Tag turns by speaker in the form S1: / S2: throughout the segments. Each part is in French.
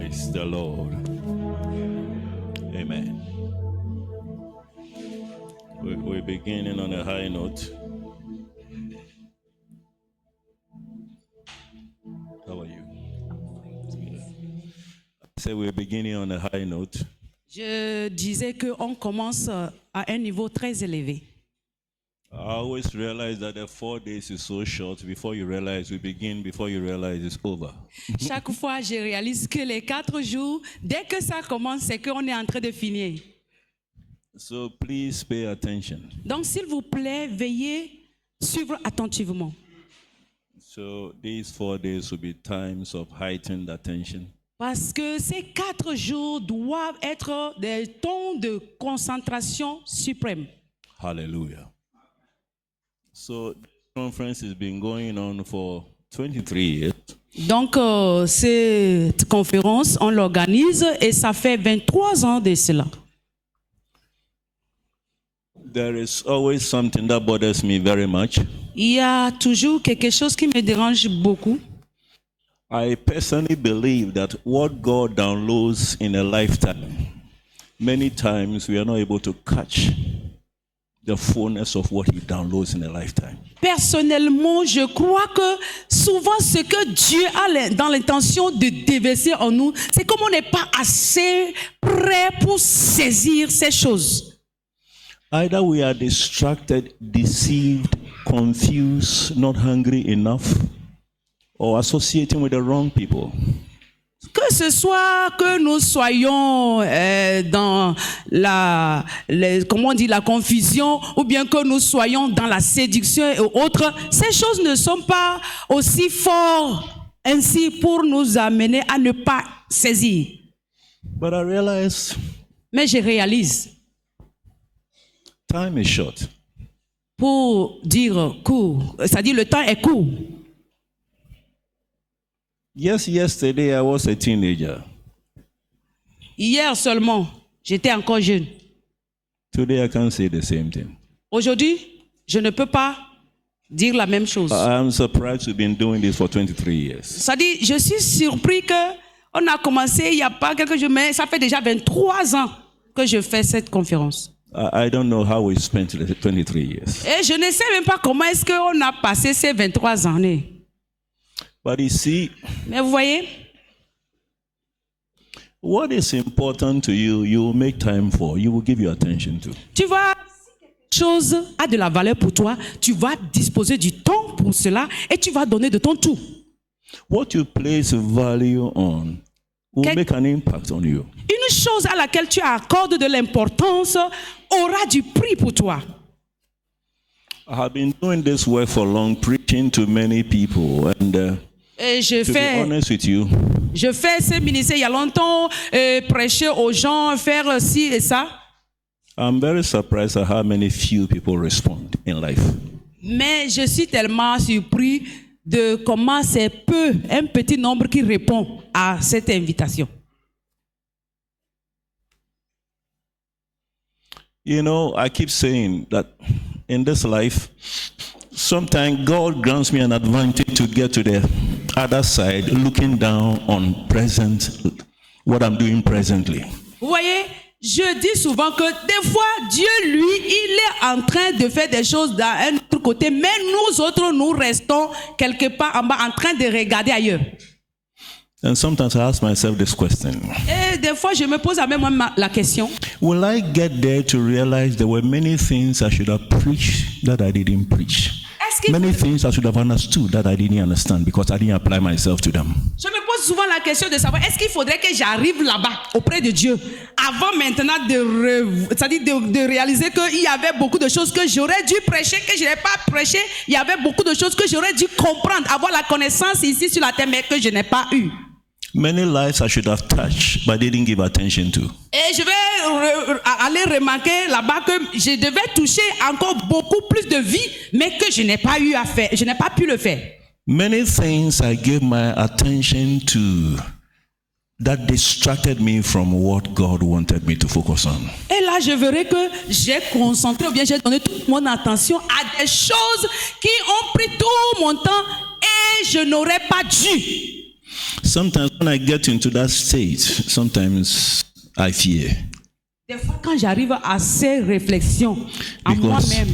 S1: Praise the Lord. Amen. We're beginning on a high note. How are you? I said we're beginning on a high note.
S2: Je disais qu'on commence à un niveau très élevé.
S1: I always realize that the 4 days is so short. Before you realize, we begin. Before you realize, it's over.
S2: Chaque fois, je réalise que les 4 jours, dès que ça commence, c'est qu'on est en train de finir.
S1: So please pay attention.
S2: Donc, s'il vous plaît, veuillez suivre attentivement.
S1: So these 4 days will be times of heightened attention.
S2: Parce que ces 4 jours doivent être des temps de concentration suprême.
S1: Hallelujah. So this conference has been going on for 23 years.
S2: Donc, cette conférence, on l'organise et ça fait 23 ans de cela.
S1: There is always something that bothers me very much.
S2: Il y a toujours quelque chose qui me dérange beaucoup.
S1: I personally believe that what God downloads in a lifetime, many times we are not able to catch the fullness of what He downloads in a lifetime.
S2: Personnellement, je crois que souvent ce que Dieu a dans l'intention de déverser en nous, c'est comme on n'est pas assez prêt pour saisir ces choses.
S1: Either we are distracted, deceived, confused, not hungry enough, or associating with the wrong people.
S2: Que ce soit que nous soyons dans la confusion ou bien que nous soyons dans la séduction et autres, ces choses ne sont pas aussi fortes ainsi pour nous amener à ne pas saisir.
S1: But I realize
S2: Mais je réalise,
S1: time is short.
S2: pour dire court, c'est-à-dire le temps est court.
S1: Yes, yesterday I was a teenager.
S2: Hier seulement, j'étais encore jeune.
S1: Today I can't say the same thing.
S2: Aujourd'hui, je ne peux pas dire la même chose.
S1: I'm surprised we've been doing this for 23 years.
S2: C'est-à-dire, je suis surpris qu'on a commencé il n'y a pas quelques jours, mais ça fait déjà 23 ans que je fais cette conférence.
S1: I don't know how we spent the 23 years.
S2: Et je ne sais même pas comment est-ce qu'on a passé ces 23 années.
S1: But you see,
S2: Mais vous voyez,
S1: what is important to you, you will make time for, you will give your attention to.
S2: tu vois, si quelque chose a de la valeur pour toi, tu vas disposer du temps pour cela et tu vas donner de ton tout.
S1: What you place value on will make an impact on you.
S2: Une chose à laquelle tu accordes de l'importance aura du prix pour toi.
S1: I have been doing this work for long, preaching to many people, and
S2: Et
S1: to be honest with you,
S2: je fais ce ministère il y a longtemps, prêcher aux gens, faire ci et ça.
S1: I'm very surprised at how many few people respond in life.
S2: Mais je suis tellement surpris de comment c'est peu, un petit nombre qui répond à cette invitation.
S1: You know, I keep saying that in this life, sometimes God grants me an advantage to get to the other side, looking down on what I'm doing presently.
S2: Vous voyez, je dis souvent que des fois, Dieu, lui, il est en train de faire des choses d'un autre côté, mais nous autres, nous restons quelque part en bas en train de regarder ailleurs.
S1: And sometimes I ask myself this question.
S2: Et des fois, je me pose à même la question.
S1: Will I get there to realize there were many things I should have preached that I didn't preach? Many things I should have understood that I didn't understand because I didn't apply myself to them.
S2: Je me pose souvent la question de savoir, est-ce qu'il faudrait que j'arrive là-bas, auprès de Dieu, avant maintenant de réaliser qu'il y avait beaucoup de choses que j'aurais dû prêcher, que je n'ai pas prêché. Il y avait beaucoup de choses que j'aurais dû comprendre, avoir la connaissance ici sur la terre, mais que je n'ai pas eu.
S1: Many lives I should have touched but didn't give attention to.
S2: Et je vais aller remarquer là-bas que je devais toucher encore beaucoup plus de vie, mais que je n'ai pas eu à faire, je n'ai pas pu le faire.
S1: Many things I gave my attention to that distracted me from what God wanted me to focus on.
S2: Et là, je verrai que j'ai concentré ou bien j'ai donné toute mon attention à des choses qui ont pris tout mon temps et je n'aurais pas dû.
S1: Sometimes when I get into that state, sometimes I fear.
S2: Des fois, quand j'arrive à ces réflexions, à
S1: Because-
S2: moi-même,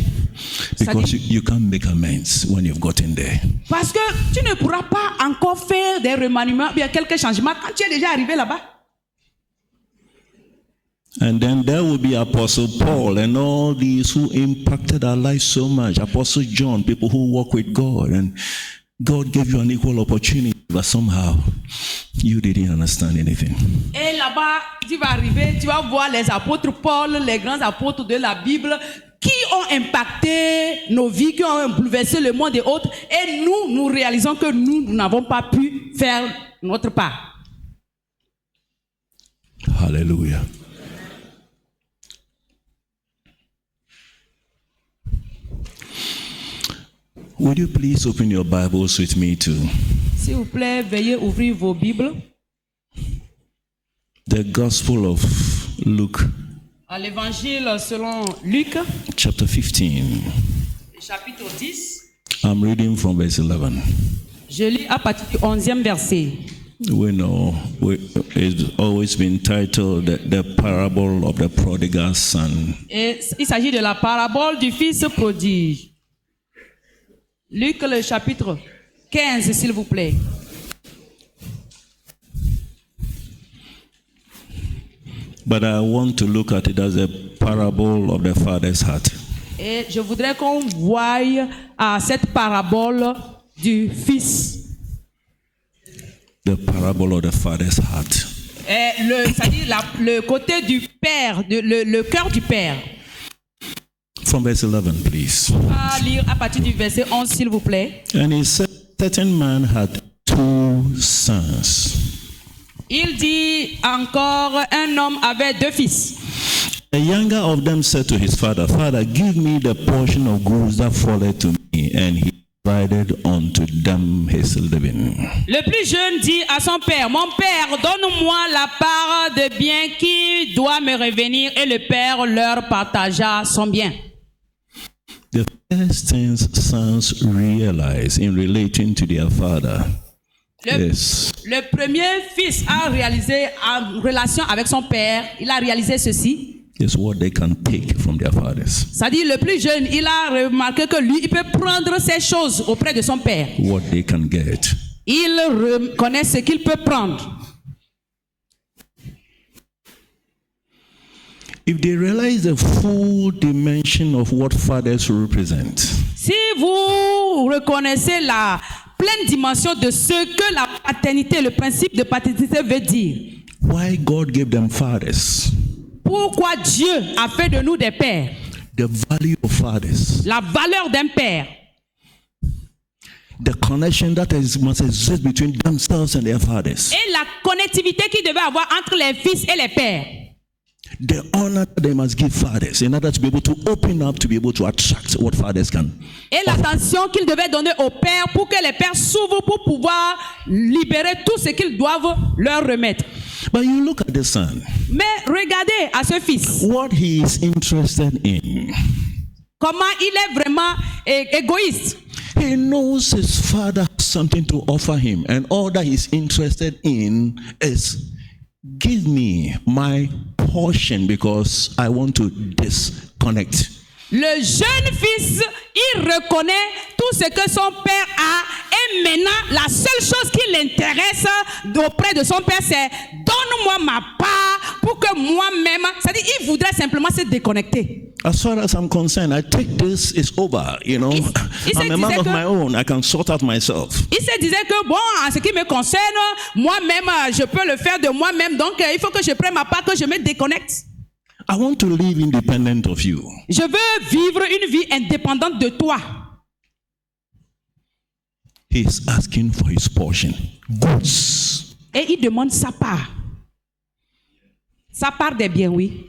S1: Because
S2: c'est-à-dire-
S1: you can't make amends when you've gotten there.
S2: parce que tu ne pourras pas encore faire des remaniements, bien quelques changements quand tu es déjà arrivé là-bas.
S1: And then there will be Apostle Paul and all these who impacted our lives so much. Apostle John, people who walk with God. And God gave you an equal opportunity, but somehow you didn't understand anything.
S2: Et là-bas, tu vas arriver, tu vas voir les apôtres Paul, les grands apôtres de la Bible, qui ont impacté nos vies, qui ont bouleversé le monde et autres. Et nous réalisons que nous n'avons pas pu faire notre part.
S1: Hallelujah. Would you please open your Bibles with me to
S2: S'il vous plaît, veuillez ouvrir vos Bibles
S1: the Gospel of Luke,
S2: à l'Évangile selon Luc,
S1: chapter 15.
S2: chapitre 10.
S1: I'm reading from verse 11.
S2: Je lis à partir du 11e verset.
S1: We know it's always been titled the parable of the prodigal son.
S2: Et il s'agit de la parabole du fils prodige. Luc, le chapitre 15, s'il vous plaît.
S1: But I want to look at it as a parable of the father's heart.
S2: Et je voudrais qu'on voie à cette parabole du fils.
S1: The parable of the father's heart.
S2: C'est-à-dire le côté du père, le cœur du père.
S1: From verse 11, please.
S2: À lire à partir du verset 11, s'il vous plaît.
S1: And he said, certain man had 2 sons.
S2: Il dit encore, un homme avait 2 fils.
S1: The younger of them said to his father, Father, give me the portion of goods that falleth to me. And he divided unto them his living.
S2: Le plus jeune dit à son père, mon père, donne-moi la part de bien qui doit me revenir. Et le père leur partagea son bien.
S1: The first things sons realize in relating to their father is
S2: Le premier fils a réalisé en relation avec son père, il a réalisé ceci.
S1: what they can take from their fathers,
S2: C'est-à-dire le plus jeune, il a remarqué que lui, il peut prendre ces choses auprès de son père.
S1: what they can get.
S2: Il reconnaît ce qu'il peut prendre.
S1: If they realize the full dimension of what fathers represent,
S2: Si vous reconnaissez la pleine dimension de ce que la paternité, le principe de paternité veut dire,
S1: why God gave them fathers,
S2: pourquoi Dieu a fait de nous des pères,
S1: the value of fathers,
S2: la valeur d'un père,
S1: the connection that must exist between themselves and their fathers,
S2: et la connectivité qu'il devait avoir entre les fils et les pères,
S1: the honor that they must give fathers in order to be able to open up to be able to attract what fathers can.
S2: et l'attention qu'ils devaient donner aux pères pour que les pères s'ouvrent pour pouvoir libérer tout ce qu'ils doivent leur remettre.
S1: But you look at the son,
S2: Mais regardez à ce fils,
S1: what he is interested in.
S2: comment il est vraiment égoïste.
S1: He knows his father has something to offer him, and all that he's interested in is give me my portion because I want to disconnect.
S2: Le jeune fils, il reconnaît tout ce que son père a et maintenant la seule chose qui l'intéresse auprès de son père c'est donne-moi ma part pour que moi-même, c'est-à-dire il voudrait simplement se déconnecter.
S1: As far as I'm concerned, I take this, it's over, you know. I'm a man of my own, I can sort out myself.
S2: Il se disait que bon, en ce qui me concerne, moi-même, je peux le faire de moi-même, donc il faut que je prenne ma part, que je me déconnecte.
S1: I want to live independent of you.
S2: Je veux vivre une vie indépendante de toi.
S1: He's asking for his portion. Goods.
S2: Et il demande sa part. Sa part des biens, oui.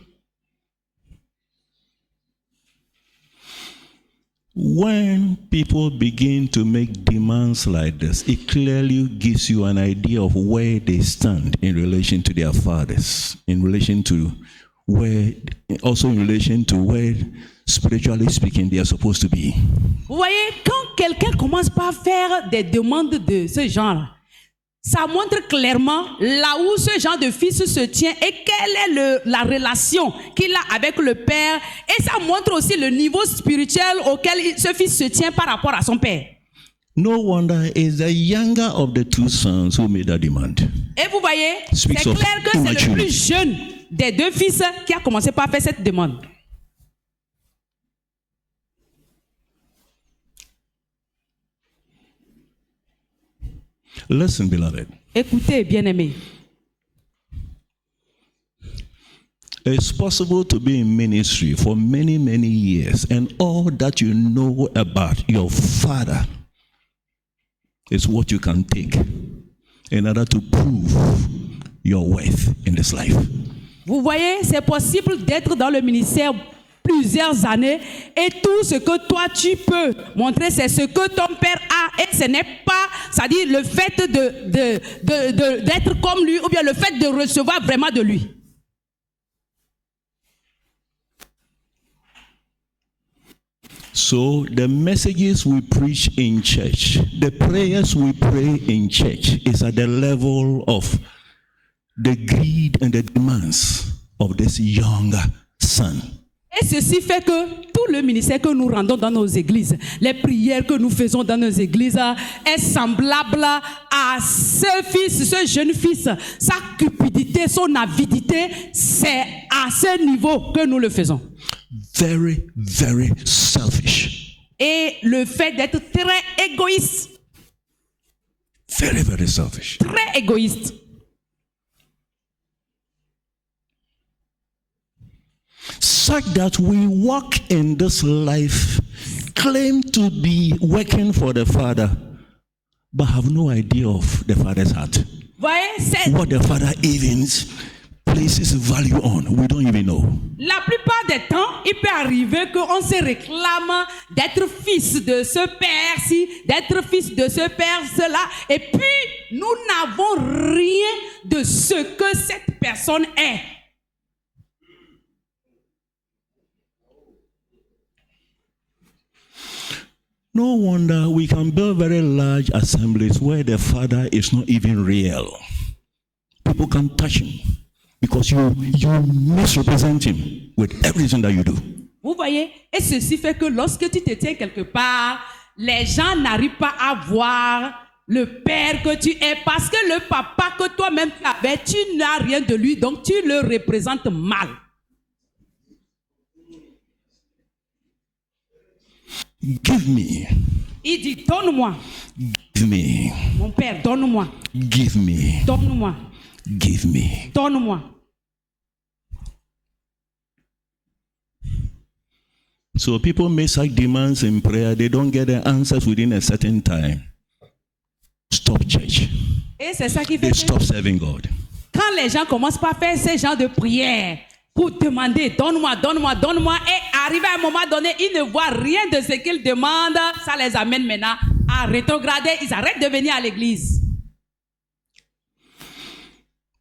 S1: When people begin to make demands like this, it clearly gives you an idea of where they stand in relation to their fathers, in relation to where, also in relation to where, spiritually speaking, they are supposed to be.
S2: Vous voyez, quand quelqu'un commence par faire des demandes de ce genre, ça montre clairement là où ce genre de fils se tient et quelle est la relation qu'il a avec le père. Et ça montre aussi le niveau spirituel auquel ce fils se tient par rapport à son père.
S1: No wonder it's the younger of the two sons who made that demand.
S2: Et vous voyez, c'est
S1: Speaks of
S2: clair que c'est le
S1: immaturity.
S2: plus jeune des deux fils qui a commencé par faire cette demande.
S1: Listen, beloved.
S2: Écoutez, bien-aimés.
S1: It's possible to be in ministry for many, many years, and all that you know about your father is what you can take in order to prove your worth in this life.
S2: Vous voyez, c'est possible d'être dans le ministère plusieurs années et tout ce que toi tu peux montrer, c'est ce que ton père a et ce n'est pas, c'est-à-dire le fait d'être comme lui ou bien le fait de recevoir vraiment de lui.
S1: So the messages we preach in church, the prayers we pray in church is at the level of the greed and the demands of this younger son.
S2: Et ceci fait que tout le ministère que nous rendons dans nos églises, les prières que nous faisons dans nos églises est semblable à ce fils, ce jeune fils. Sa cupidité, son avidité, c'est à ce niveau que nous le faisons.
S1: Very, very selfish.
S2: Et le fait d'être très égoïste.
S1: Very, very selfish.
S2: Très égoïste.
S1: Such that we walk in this life, claim to be working for the Father, but have no idea of the Father's heart.
S2: Voyez, c'est
S1: What the Father even places value on, we don't even know.
S2: la plupart des temps, il peut arriver qu'on se réclame d'être fils de ce père-ci, d'être fils de ce père-cela, et puis nous n'avons rien de ce que cette personne est.
S1: No wonder we can build very large assemblies where the Father is not even real. People can touch him because you misrepresent him with everything that you do.
S2: Vous voyez, et ceci fait que lorsque tu te tiens quelque part, les gens n'arrivent pas à voir le père que tu es parce que le papa que toi-même tu avais, tu n'as rien de lui, donc tu le représentes mal.
S1: Give me.
S2: Il dit, donne-moi,
S1: Give me.
S2: mon père, donne-moi,
S1: Give me.
S2: donne-moi,
S1: Give me.
S2: donne-moi.
S1: So people make such demands in prayer, they don't get the answers within a certain time. Stop church.
S2: Et c'est ça qui fait
S1: They
S2: que
S1: stop serving God.
S2: quand les gens commencent par faire ce genre de prières pour demander, donne-moi, donne-moi, donne-moi, et arrivé à un moment donné, ils ne voient rien de ce qu'ils demandent, ça les amène maintenant à rétrograder, ils arrêtent de venir à l'église.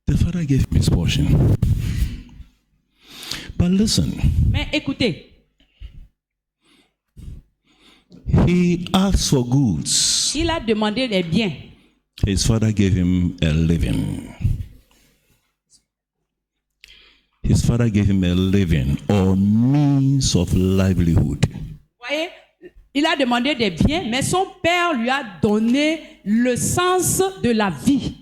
S1: The Father gave him his portion. But listen,
S2: Mais écoutez,
S1: he asked for goods.
S2: il a demandé des biens.
S1: His father gave him a living. His father gave him a living or means of livelihood.
S2: Vous voyez, il a demandé des biens, mais son père lui a donné le sens de la vie.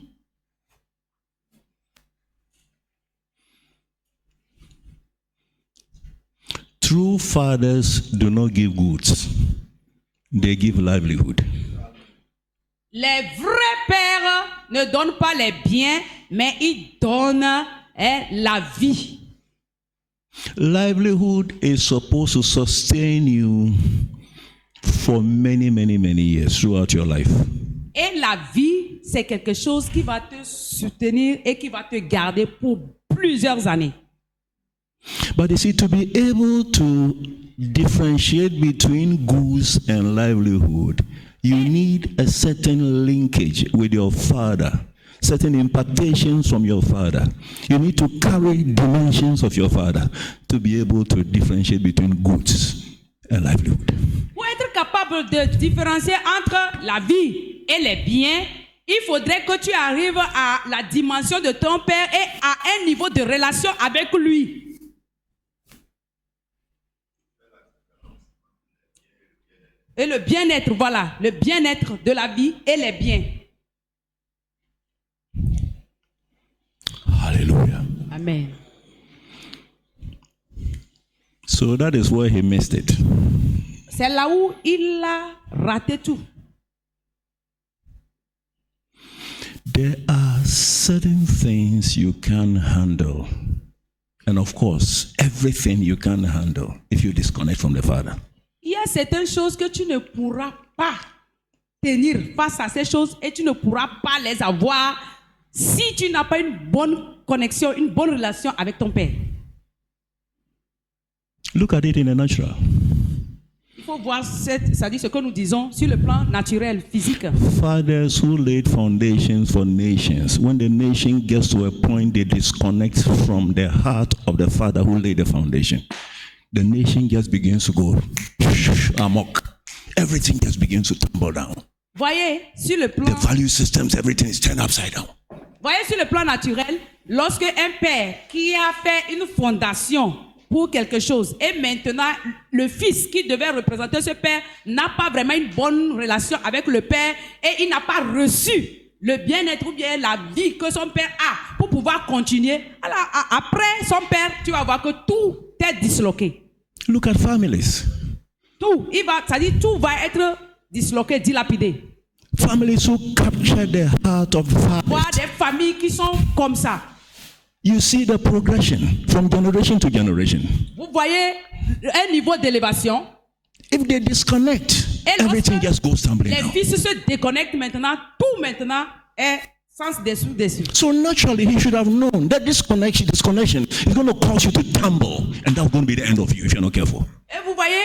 S1: True fathers do not give goods, they give livelihood.
S2: Les vrais pères ne donnent pas les biens, mais ils donnent la vie.
S1: Livelihood is supposed to sustain you for many, many, many years throughout your life.
S2: Et la vie, c'est quelque chose qui va te soutenir et qui va te garder pour plusieurs années.
S1: But you see, to be able to differentiate between goods and livelihood, you need a certain linkage with your father, certain impartations from your father. You need to carry dimensions of your father to be able to differentiate between goods and livelihood.
S2: Pour être capable de différencier entre la vie et les biens, il faudrait que tu arrives à la dimension de ton père et à un niveau de relation avec lui. Et le bien-être, voilà, le bien-être de la vie et les biens.
S1: Hallelujah.
S2: Amen.
S1: So that is where he missed it.
S2: C'est là où il a raté tout.
S1: There are certain things you can handle. And of course, everything you can handle if you disconnect from the Father.
S2: Il y a certaines choses que tu ne pourras pas tenir face à ces choses et tu ne pourras pas les avoir si tu n'as pas une bonne connexion, une bonne relation avec ton père.
S1: Look at it in the natural.
S2: Il faut voir c'est-à-dire ce que nous disons sur le plan naturel, physique.
S1: Fathers who laid foundations for nations, when the nation gets to a point they disconnect from the heart of the father who laid the foundation, the nation just begins to go amok. Everything just begins to tumble down.
S2: Voyez, sur le plan,
S1: The value systems, everything is turned upside down.
S2: voyez sur le plan naturel, lorsque un père qui a fait une fondation pour quelque chose et maintenant le fils qui devait représenter ce père n'a pas vraiment une bonne relation avec le père et il n'a pas reçu le bien-être ou bien la vie que son père a pour pouvoir continuer. Alors après son père, tu vas voir que tout est disloqué.
S1: Look at families.
S2: Tout, c'est-à-dire tout va être disloqué, dilapidé.
S1: Families who capture the heart of the
S2: Voir
S1: father.
S2: des familles qui sont comme ça.
S1: You see the progression from generation to generation.
S2: Vous voyez un niveau d'élévation.
S1: If they disconnect,
S2: Et
S1: everything
S2: lorsque
S1: just goes tumbling
S2: les
S1: down.
S2: fils se déconnectent maintenant, tout maintenant est sans dessus.
S1: So naturally, he should have known that this disconnection is going to cause you to tumble, and that's going to be the end of you if you're not careful.
S2: Et vous voyez,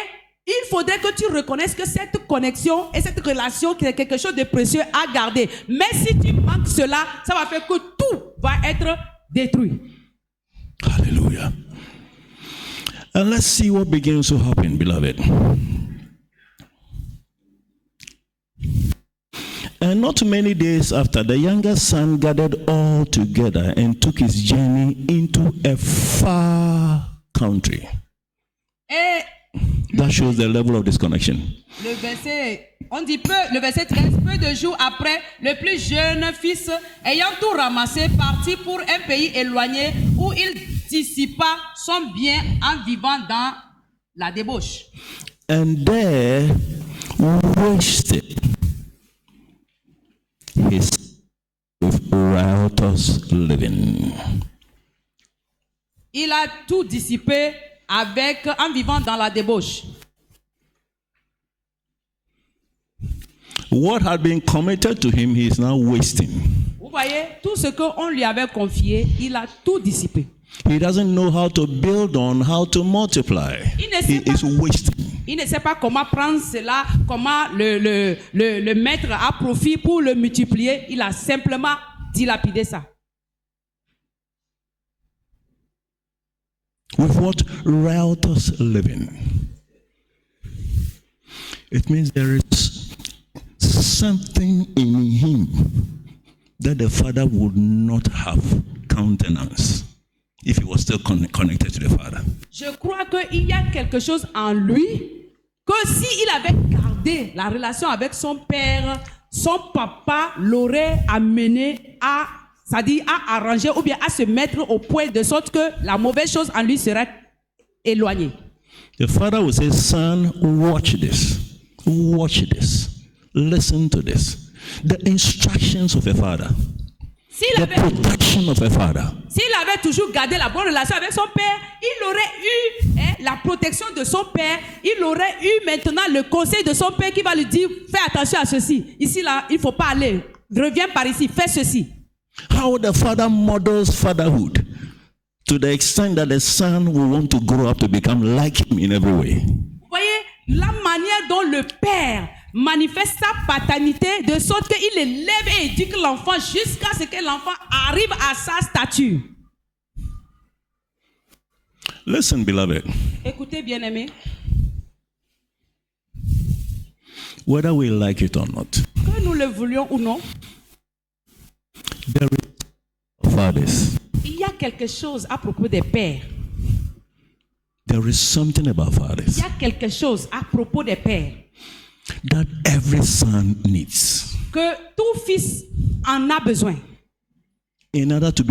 S2: il faudrait que tu reconnaisses que cette connexion et cette relation est quelque chose de précieux à garder. Mais si tu manques cela, ça va faire que tout va être détruit.
S1: Hallelujah. And let's see what begins to happen, beloved. And not many days after, the younger son gathered all together and took his journey into a far country.
S2: Et
S1: That shows the level of disconnection.
S2: le verset, on dit le verset 13, peu de jours après, le plus jeune fils, ayant tout ramassé, partit pour un pays éloigné où il dissipa son bien en vivant dans la débauche.
S1: And there wasted his with riotous living.
S2: Il a tout dissipé en vivant dans la débauche.
S1: What had been committed to him, he is now wasting.
S2: Vous voyez, tout ce qu'on lui avait confié, il a tout dissipé.
S1: He doesn't know how to build on, how to multiply. He is wasting.
S2: Il ne sait pas comment prendre cela, comment le mettre à profit pour le multiplier. Il a simplement dilapidé ça.
S1: With what? Riotous living. It means there is something in him that the father would not have countenance if he was still connected to the father.
S2: Je crois qu'il y a quelque chose en lui que s'il avait gardé la relation avec son père, son papa l'aurait amené à, c'est-à-dire à arranger ou bien à se mettre au point de sorte que la mauvaise chose en lui serait éloignée.
S1: The father would say, son, watch this. Watch this. Listen to this. The instructions of a father. The protection of a father.
S2: S'il avait toujours gardé la bonne relation avec son père, il aurait eu la protection de son père. Il aurait eu maintenant le conseil de son père qui va lui dire, fais attention à ceci. Ici, là, il ne faut pas aller. Reviens par ici, fais ceci.
S1: How the father models fatherhood to the extent that the son will want to grow up to become like him in every way.
S2: Vous voyez la manière dont le père manifeste sa paternité de sorte qu'il élève et éduque l'enfant jusqu'à ce que l'enfant arrive à sa stature.
S1: Listen, beloved.
S2: Écoutez, bien-aimés,
S1: Whether we like it or not,
S2: que nous le voulions ou non,
S1: There is fathers.
S2: Il y a quelque chose à propos des pères.
S1: There is something about
S2: Il
S1: fathers
S2: y a quelque chose à propos des pères
S1: that every son needs
S2: que tout fils en a besoin
S1: in order to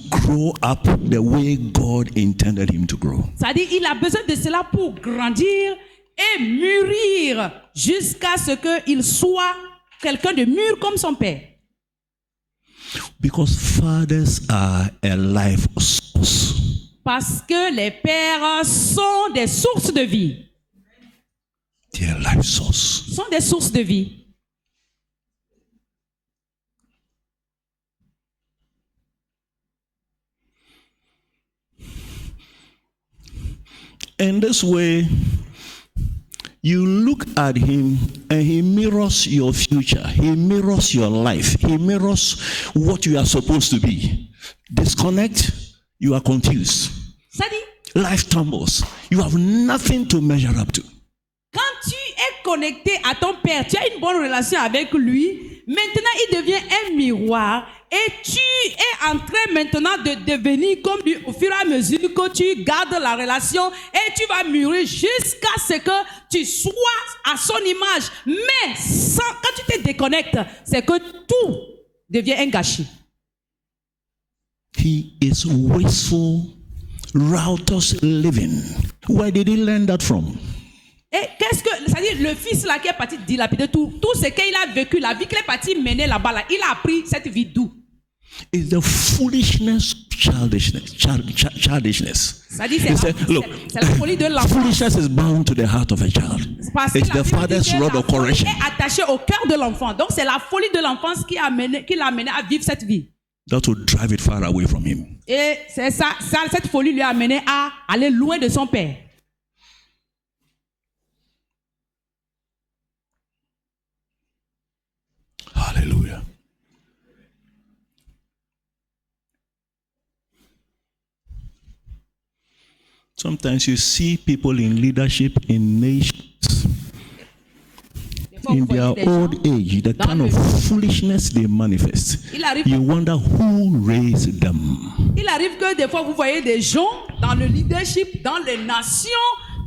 S1: grow up the way God intended him to grow.
S2: C'est-à-dire il a besoin de cela pour grandir et mûrir jusqu'à ce qu'il soit quelqu'un de mûr comme son père.
S1: Because fathers are a life source.
S2: Parce que les pères sont des sources de vie.
S1: They are life source.
S2: Sont des sources de vie.
S1: In this way, you look at him and he mirrors your future. He mirrors your life. He mirrors what you are supposed to be. Disconnect, you are confused.
S2: C'est-à-dire,
S1: Life tumbles. You have nothing to measure up to.
S2: quand tu es connecté à ton père, tu as une bonne relation avec lui, maintenant il devient un miroir et tu es en train maintenant de devenir comme lui au fur et à mesure que tu gardes la relation et tu vas mûrir jusqu'à ce que tu sois à son image. Mais quand tu te déconnectes, c'est que tout devient un gâchis.
S1: He is wasteful, riotous living. Where did he learn that from?
S2: Et qu'est-ce que, c'est-à-dire le fils là qui est parti dilapider tout ce qu'il a vécu, la vie qu'il est parti mener là-bas là, il a appris cette vie d'où?
S1: It's the foolishness, childishness.
S2: C'est-à-dire c'est la folie de l'enfant.
S1: Foolishness is bound to the heart of a child.
S2: Parce que
S1: It's
S2: la
S1: the father's rod of correction.
S2: est attachée au cœur de l'enfant. Donc c'est la folie de l'enfance qui l'a amené à vivre cette vie.
S1: That will drive it far away from him.
S2: Et c'est ça, cette folie lui a amené à aller loin de son père.
S1: Hallelujah. Sometimes you see people in leadership in nations in their old age, the kind of foolishness they manifest. You wonder who raised them.
S2: Il arrive que des fois vous voyez des gens dans le leadership, dans les nations,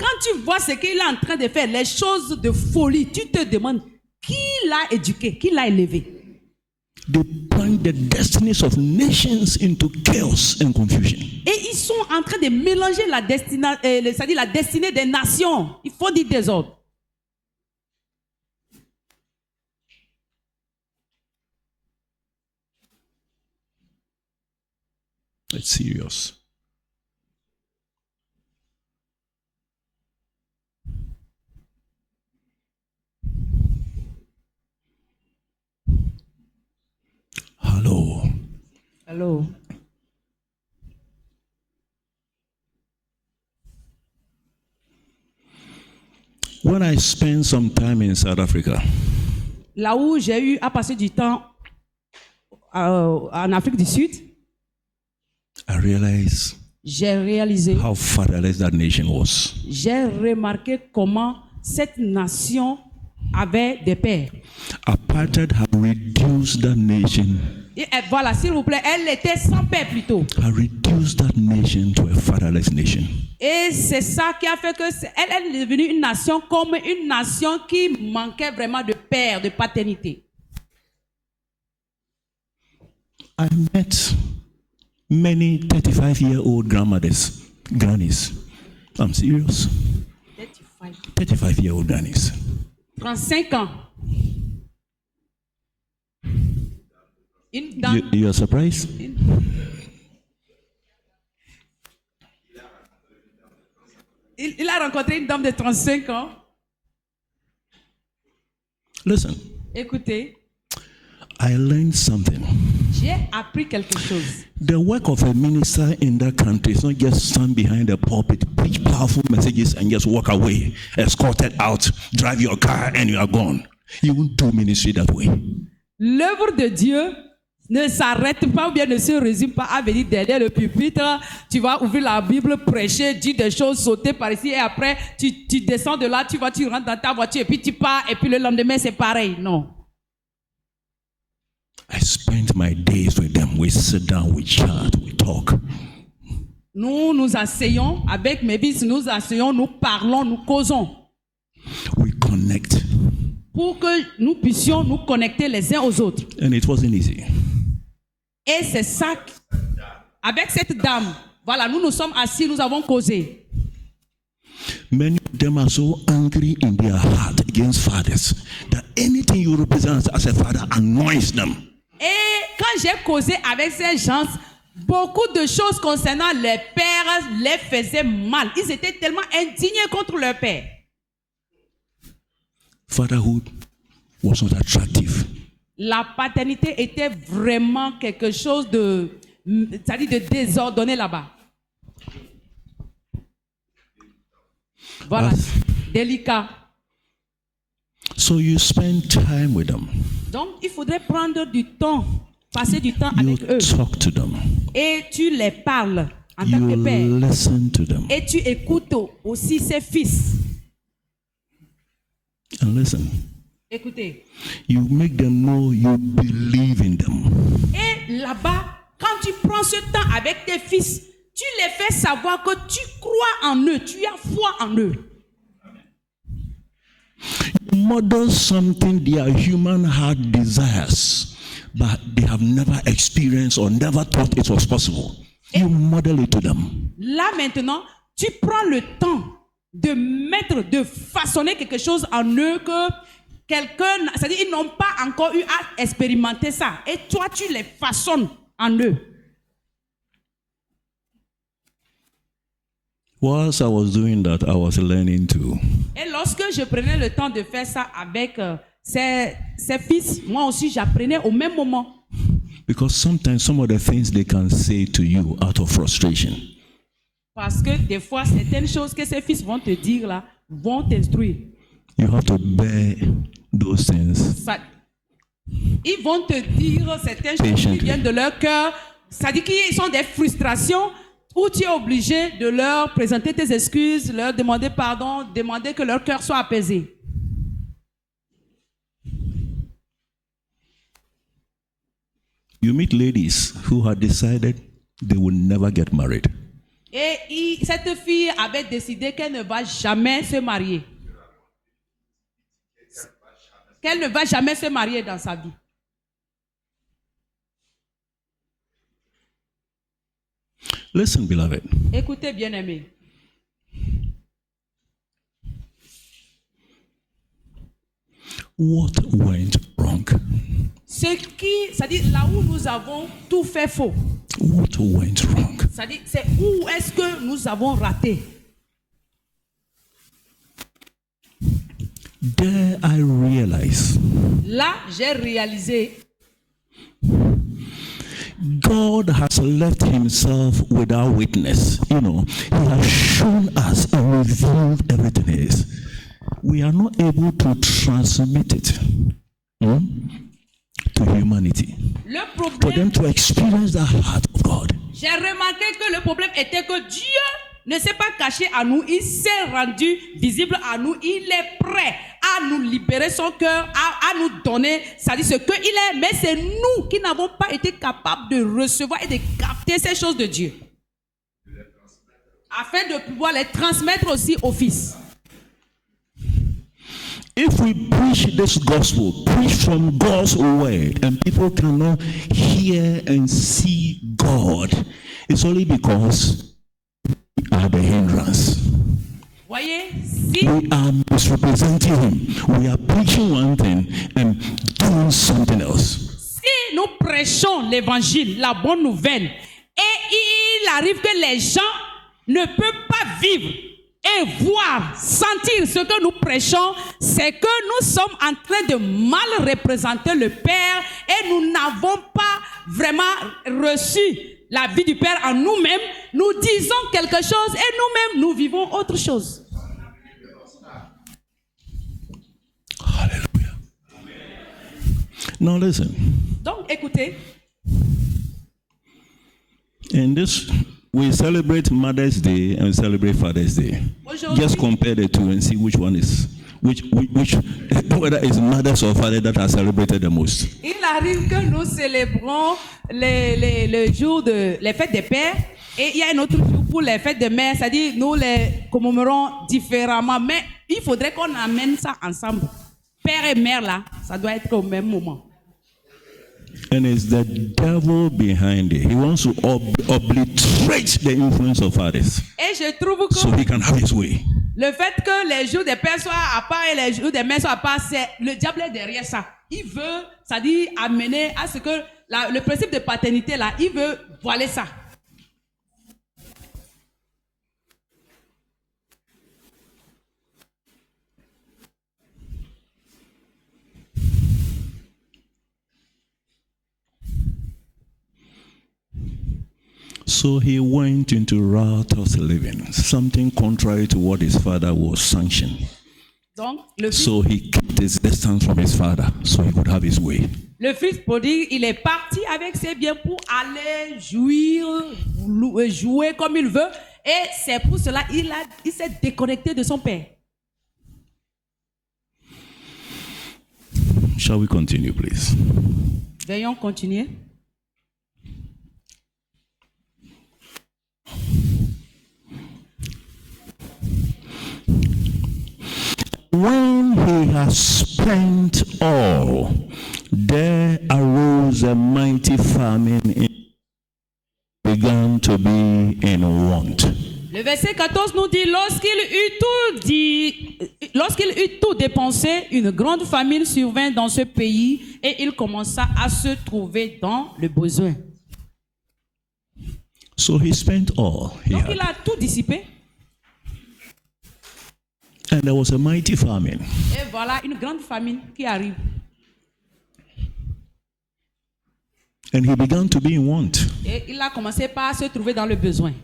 S2: quand tu vois ce qu'il est en train de faire, les choses de folie, tu te demandes qui l'a éduqué, qui l'a élevé.
S1: They point the destinies of nations into chaos and confusion.
S2: Et ils sont en train de mélanger c'est-à-dire la destinée des nations. Il faut dire désordre.
S1: It's serious. Hello.
S2: Hello.
S1: When I spent some time in South Africa,
S2: Là où j'ai eu à passer du temps en Afrique du Sud,
S1: I realized
S2: j'ai réalisé,
S1: how fatherless that nation was.
S2: j'ai remarqué comment cette nation avait des pères.
S1: Apartheid had reduced that nation.
S2: Et voilà, s'il vous plaît, elle était sans père plutôt.
S1: Had reduced that nation to a fatherless nation.
S2: Et c'est ça qui a fait que elle est devenue une nation comme une nation qui manquait vraiment de père, de paternité.
S1: I met many 35-year-old grandmothers, grannies. I'm serious. 35-year-old grannies.
S2: 35 ans. Une dame.
S1: You are surprised?
S2: Il a rencontré une dame de 35 ans.
S1: Listen,
S2: Écoutez,
S1: I learned something.
S2: j'ai appris quelque chose.
S1: The work of a minister in that country is not just stand behind the pulpit, preach powerful messages, and just walk away, escorted out, drive your car, and you are gone. You won't do ministry that way.
S2: L'œuvre de Dieu ne s'arrête pas ou bien ne se résume pas à venir derrière le pupitre. Tu vas ouvrir la Bible, prêcher, dire des choses, sauter par ici et après tu descends de là, tu rentres dans ta voiture et puis tu pars et puis le lendemain c'est pareil. Non.
S1: I spent my days with them. We sit down, we chat, we talk.
S2: Nous nous asseyons avec mes fils, nous asseyons, nous parlons, nous causons.
S1: We connect.
S2: Pour que nous puissions nous connecter les uns aux autres.
S1: And it wasn't easy.
S2: Et c'est ça, avec cette dame, voilà, nous nous sommes assis, nous avons causé.
S1: Many of them are so angry in their heart against fathers that anything you represent as a father annoys them.
S2: Et quand j'ai causé avec ces gens, beaucoup de choses concernant les pères les faisaient mal. Ils étaient tellement indignés contre leur père.
S1: Fatherhood was not attractive.
S2: La paternité était vraiment quelque chose de, c'est-à-dire de désordonné là-bas. Voilà, délicat.
S1: So you spend time with them.
S2: Donc, il faudrait prendre du temps, passer du temps
S1: You
S2: avec eux.
S1: talk to them.
S2: Et tu les parles en tant
S1: You
S2: que père.
S1: listen to them.
S2: Et tu écoutes aussi ses fils.
S1: And listen.
S2: Écoutez.
S1: You make them know you believe in them.
S2: Et là-bas, quand tu prends ce temps avec tes fils, tu les fais savoir que tu crois en eux, tu as foi en eux.
S1: You model something their human heart desires, but they have never experienced or never thought it was possible. You model it to them.
S2: Là maintenant, tu prends le temps de façonner quelque chose en eux que quelqu'un, c'est-à-dire ils n'ont pas encore eu à expérimenter ça. Et toi, tu les façonnes en eux.
S1: Whilst I was doing that, I was learning too.
S2: Et lorsque je prenais le temps de faire ça avec ses fils, moi aussi j'apprenais au même moment.
S1: Because sometimes some of the things they can say to you out of frustration.
S2: Parce que des fois, certaines choses que ces fils vont te dire là, vont t'instruire.
S1: You have to bear those things.
S2: Ils vont te dire certaines choses qui viennent de leur cœur. C'est-à-dire qu'ils sont des frustrations où tu es obligé de leur présenter tes excuses, leur demander pardon, demander que leur cœur soit apaisé.
S1: You meet ladies who had decided they will never get married.
S2: Et cette fille avait décidé qu'elle ne va jamais se marier. Qu'elle ne va jamais se marier dans sa vie.
S1: Listen, beloved.
S2: Écoutez, bien-aimés.
S1: What went wrong?
S2: C'est-à-dire là où nous avons tout fait faux.
S1: What went wrong?
S2: C'est-à-dire, c'est où est-ce que nous avons raté?
S1: There I realize.
S2: Là, j'ai réalisé.
S1: God has left himself without witness. You know, he has shown us and revealed everything is. We are not able to transmit it to humanity.
S2: Le
S1: For
S2: problème,
S1: them to experience the heart of God.
S2: j'ai remarqué que le problème était que Dieu ne s'est pas caché à nous, il s'est rendu visible à nous, il est prêt à nous libérer son cœur, à nous donner, c'est-à-dire ce qu'il est, mais c'est nous qui n'avons pas été capables de recevoir et de capter ces choses de Dieu. Afin de pouvoir les transmettre aussi aux fils.
S1: If we preach this gospel, preach from God's word, and people cannot hear and see God, it's only because we are the hindrance.
S2: Voyez, si
S1: We are misrepresenting him. We are preaching one thing and doing something else.
S2: si nous prêchons l'évangile, la bonne nouvelle, et il arrive que les gens ne peuvent pas vivre et voir, sentir ce que nous prêchons, c'est que nous sommes en train de mal représenter le Père et nous n'avons pas vraiment reçu la vie du Père en nous-mêmes. Nous disons quelque chose et nous-mêmes, nous vivons autre chose.
S1: Hallelujah. Now listen.
S2: Donc, écoutez,
S1: In this, we celebrate Mother's Day and we celebrate Father's Day.
S2: Aujourd'hui-
S1: Just compare the two and see which one is which whether it's mothers or fathers that are celebrated the most.
S2: Il arrive que nous célébrons les jours les fêtes des pères et il y a un autre jour pour les fêtes des mères, c'est-à-dire nous les commémorons différemment, mais il faudrait qu'on amène ça ensemble. Père et mère là, ça doit être au même moment.
S1: And it's the devil behind it. He wants to obliterate the influence of fathers
S2: Et je trouve que
S1: so he can have his way.
S2: le fait que les jours des pères soient à part et les jours des mères soient à part, c'est le diable est derrière ça. Il veut, c'est-à-dire amener à ce que le principe de paternité là, il veut voiler ça.
S1: So he went into riotous living, something contrary to what his father was sanctioning.
S2: Donc, le
S1: So he kept his distance from his father so he could have his way.
S2: fils prodigue, il est parti avec ses biens pour aller jouer comme il veut. Et c'est pour cela il s'est déconnecté de son père.
S1: Shall we continue, please?
S2: Veuillons continuer.
S1: When he had spent all, there arose a mighty famine and began to be in want.
S2: Le verset 14 nous dit, lorsqu'il eut tout dépensé, une grande famine survint dans ce pays et il commença à se trouver dans le besoin.
S1: So he spent all he
S2: Donc
S1: had.
S2: il a tout dissipé.
S1: And there was a mighty famine.
S2: Et voilà une grande famine qui arrive.
S1: And he began to be in want.
S2: Et il a commencé par se trouver dans le besoin.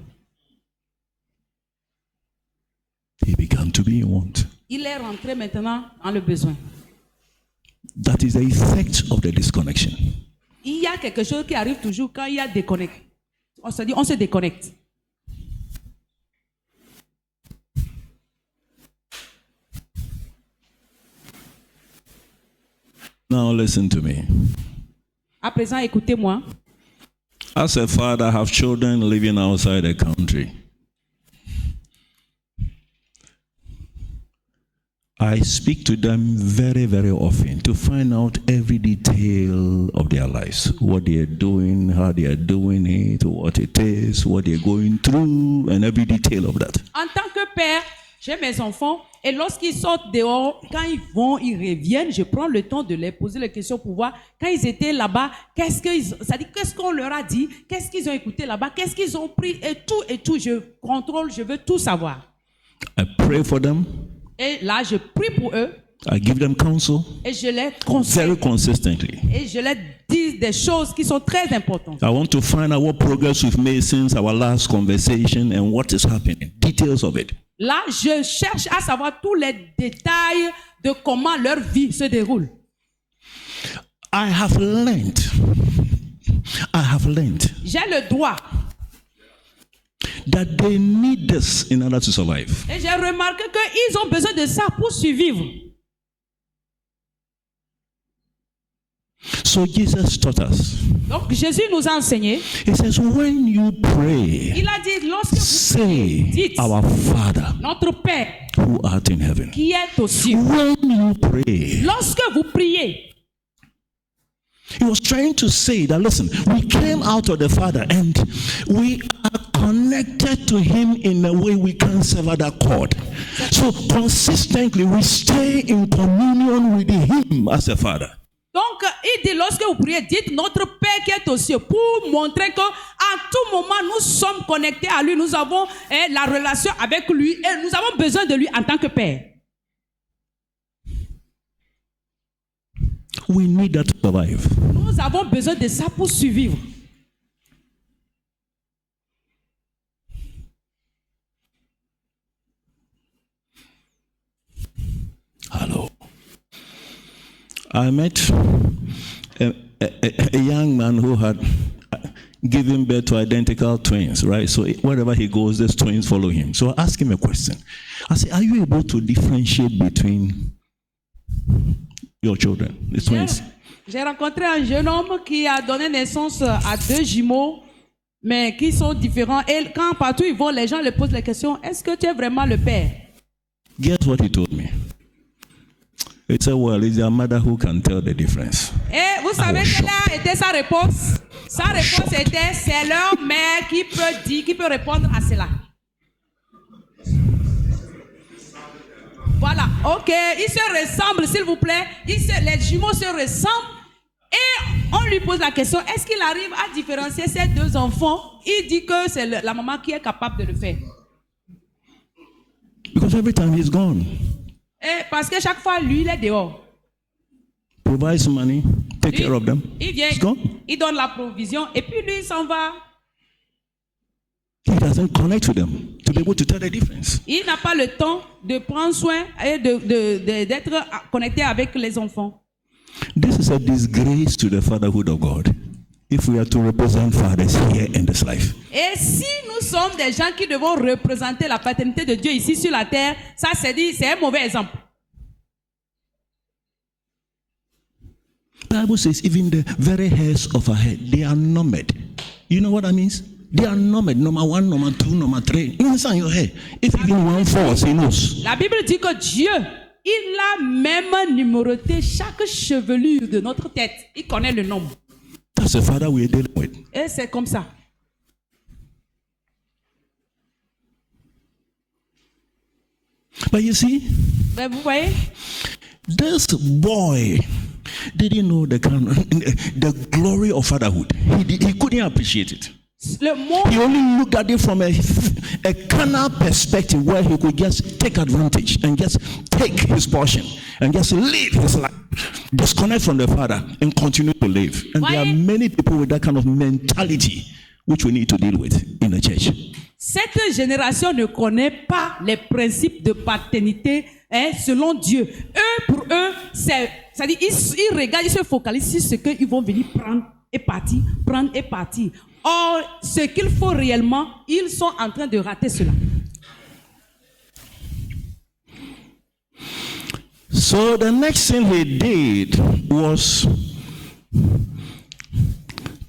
S1: He began to be in want.
S2: Il est rentré maintenant dans le besoin.
S1: That is the effect of the disconnection.
S2: Il y a quelque chose qui arrive toujours quand il y a déconnecte. On se déconnecte.
S1: Now listen to me.
S2: À présent, écoutez-moi.
S1: As a father, I have children living outside the country. I speak to them very, very often to find out every detail of their lives, what they are doing, how they are doing it, what it is, what they are going through, and every detail of that.
S2: En tant que père, j'ai mes enfants et lorsqu'ils sortent dehors, quand ils vont, ils reviennent, je prends le temps de les poser les questions pour voir quand ils étaient là-bas, qu'est-ce qu'on leur a dit, qu'est-ce qu'ils ont écouté là-bas, qu'est-ce qu'ils ont pris et tout, je contrôle, je veux tout savoir.
S1: I pray for them.
S2: Et là, je prie pour eux
S1: I give them counsel
S2: et je les conseille
S1: very consistently.
S2: et je leur dis des choses qui sont très importantes.
S1: I want to find out what progress we've made since our last conversation and what is happening, details of it.
S2: Là, je cherche à savoir tous les détails de comment leur vie se déroule.
S1: I have learned.
S2: J'ai le droit.
S1: That they need this in order to survive.
S2: Et j'ai remarqué qu'ils ont besoin de ça pour survivre.
S1: So Jesus taught us.
S2: Donc Jésus nous a enseigné.
S1: He says, when you pray,
S2: Il a dit, lorsque vous
S1: say,
S2: dites,
S1: our Father
S2: notre Père
S1: who art in heaven.
S2: qui est aux cieux.
S1: When you pray,
S2: Lorsque vous priez,
S1: he was trying to say that, listen, we came out of the Father and we are connected to him in a way we can't sever that cord. So consistently we stay in communion with him as a Father.
S2: donc il dit, lorsque vous priez, dites notre Père qui est aux cieux, pour montrer que à tout moment nous sommes connectés à lui, nous avons la relation avec lui et nous avons besoin de lui en tant que Père.
S1: We need that to survive.
S2: Nous avons besoin de ça pour survivre.
S1: Hello. I met a young man who had giving birth to identical twins, right? So wherever he goes, these twins follow him. So I ask him a question. I say, are you able to differentiate between your children, the twins?
S2: J'ai rencontré un jeune homme qui a donné naissance à 2 jumeaux, mais qui sont différents. Et quand partout ils vont, les gens lui posent la question, est-ce que tu es vraiment le père?
S1: Guess what he told me? He said, well, it's their mother who can tell the difference.
S2: Et vous savez quelle a été sa réponse? Sa réponse était, c'est leur mère qui peut répondre à cela. Voilà, ok, ils se ressemblent, s'il vous plaît. Les jumeaux se ressemblent. Et on lui pose la question, est-ce qu'il arrive à différencier ces 2 enfants? Il dit que c'est la maman qui est capable de le faire.
S1: Because every time he's gone.
S2: Et parce que chaque fois, lui, il est dehors.
S1: Provides money, take care of them.
S2: Il vient,
S1: He's gone.
S2: il donne la provision et puis lui, il s'en va.
S1: He doesn't connect with them to be able to tell the difference.
S2: Il n'a pas le temps de prendre soin et d'être connecté avec les enfants.
S1: This is a disgrace to the fatherhood of God if we are to represent fathers here in this life.
S2: Et si nous sommes des gens qui devons représenter la paternité de Dieu ici sur la terre, ça c'est un mauvais exemple.
S1: The Bible says even the very hairs of our head, they are numbered. You know what that means? They are numbered. Number 1, number 2, number 3. You understand your hair? If even one falls, he knows.
S2: La Bible dit que Dieu, il a même numéroté chaque chevelure de notre tête. Il connaît le nombre.
S1: That's the father we are dealing with.
S2: Et c'est comme ça.
S1: But you see,
S2: Mais vous voyez,
S1: this boy didn't know the glory of fatherhood. He couldn't appreciate it.
S2: le monde,
S1: He only looked at it from a carnal perspective where he could just take advantage and just take his portion and just live his life, disconnect from the father and continue to live. And there are many people with that kind of mentality which we need to deal with in the church.
S2: cette génération ne connaît pas les principes de paternité selon Dieu. Eux, pour eux, c'est-à-dire ils regardent, ils se focalisent sur ce qu'ils vont venir prendre et partir, prendre et partir. Or, ce qu'il faut réellement, ils sont en train de rater cela.
S1: So the next thing he did was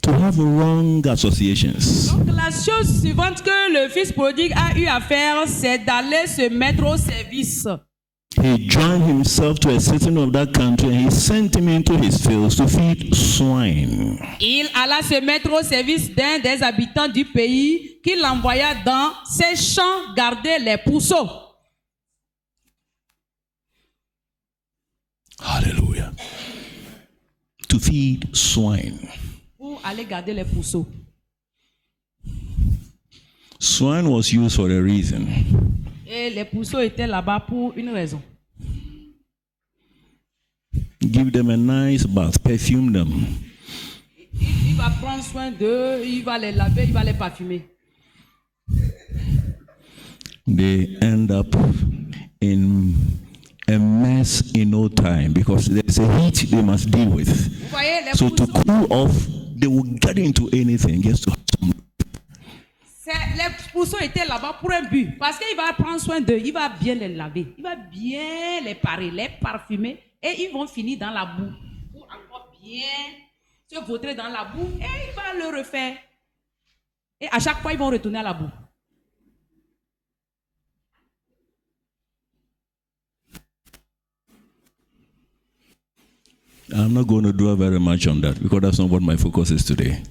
S1: to have wrong associations.
S2: Donc, la chose suivante que le fils prodigue a eu à faire, c'est d'aller se mettre au service.
S1: He joined himself to a citizen of that country and he sent him into his fields to feed swine.
S2: Il alla se mettre au service d'un des habitants du pays qui l'envoya dans ses champs garder les pourceaux.
S1: Hallelujah. To feed swine.
S2: Pour aller garder les pourceaux.
S1: Swine was used for a reason.
S2: Et les pourceaux étaient là-bas pour une raison.
S1: Give them a nice bath, perfume them.
S2: Il va prendre soin d'eux, il va les laver, il va les parfumer.
S1: They end up in a mess in no time because there's a heat they must deal with.
S2: Vous voyez, les
S1: So to
S2: pourceaux,
S1: cool off, they will get into anything just to have some.
S2: les pourceaux étaient là-bas pour un but. Parce qu'il va prendre soin d'eux, il va bien les laver, il va bien les parer, les parfumer. Et ils vont finir dans la boue. Pour encore bien se vautrer dans la boue. Et il va le refaire. Et à chaque fois, ils vont retourner à la boue.
S1: I'm not going to dwell very much on that because that's not what my focus is today.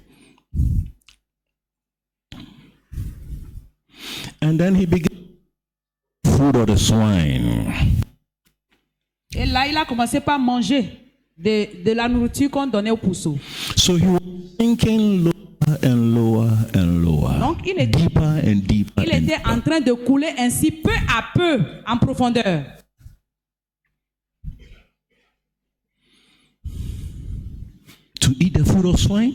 S1: And then he began food of the swine.
S2: Et là, il a commencé par manger de la nourriture qu'on donnait aux pourceaux.
S1: So he was sinking lower and lower and lower.
S2: Donc, il était,
S1: Deeper and deeper.
S2: il
S1: and
S2: était en train de couler ainsi peu à peu en profondeur.
S1: to eat the food of swine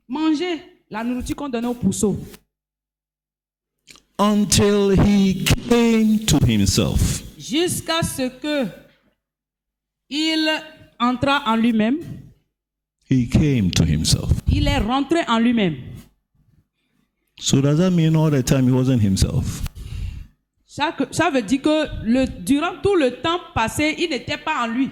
S2: Manger la nourriture qu'on donnait aux pourceaux.
S1: until he came to himself.
S2: Jusqu'à ce que il entra en lui-même.
S1: He came to himself.
S2: Il est rentré en lui-même.
S1: So does that mean all the time he wasn't himself?
S2: Ça veut dire que durant tout le temps passé, il n'était pas en lui.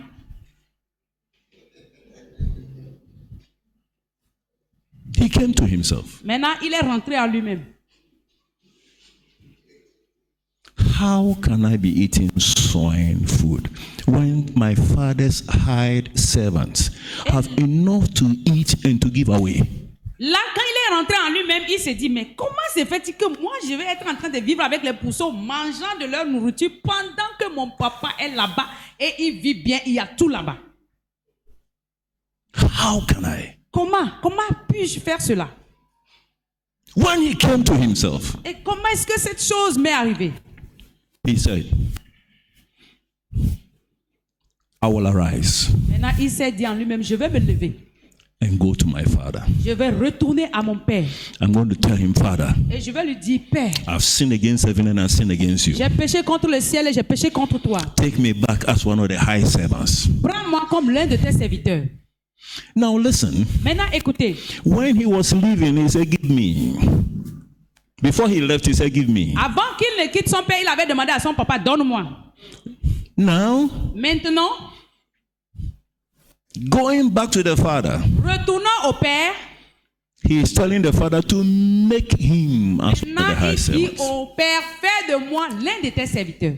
S1: He came to himself.
S2: Maintenant, il est rentré en lui-même.
S1: How can I be eating swine food when my father's hired servants have enough to eat and to give away?
S2: Là, quand il est rentré en lui-même, il s'est dit, mais comment se fait-il que moi, je vais être en train de vivre avec les pourceaux, mangeant de leur nourriture, pendant que mon papa est là-bas et il vit bien, il y a tout là-bas.
S1: How can I?
S2: Comment puis-je faire cela?
S1: When he came to himself,
S2: Et comment est-ce que cette chose m'est arrivée?
S1: he said, I will arise
S2: Maintenant, il s'est dit en lui-même, je vais me lever.
S1: and go to my father.
S2: Je vais retourner à mon père.
S1: I'm going to tell him, Father,
S2: Et je vais lui dire, Père,
S1: I've sinned against heaven and I've sinned against you.
S2: j'ai péché contre le ciel et j'ai péché contre toi.
S1: Take me back as one of the high servants.
S2: Prends-moi comme l'un de tes serviteurs.
S1: Now listen,
S2: Maintenant, écoutez.
S1: when he was leaving, he said, give me. Before he left, he said, give me.
S2: Avant qu'il ne quitte son père, il avait demandé à son papa, donne-moi.
S1: Now,
S2: Maintenant,
S1: going back to the father,
S2: retournant au père,
S1: he is telling the father to make him as one of the
S2: maintenant
S1: high
S2: il dit
S1: servants.
S2: au père, fais de moi l'un de tes serviteurs.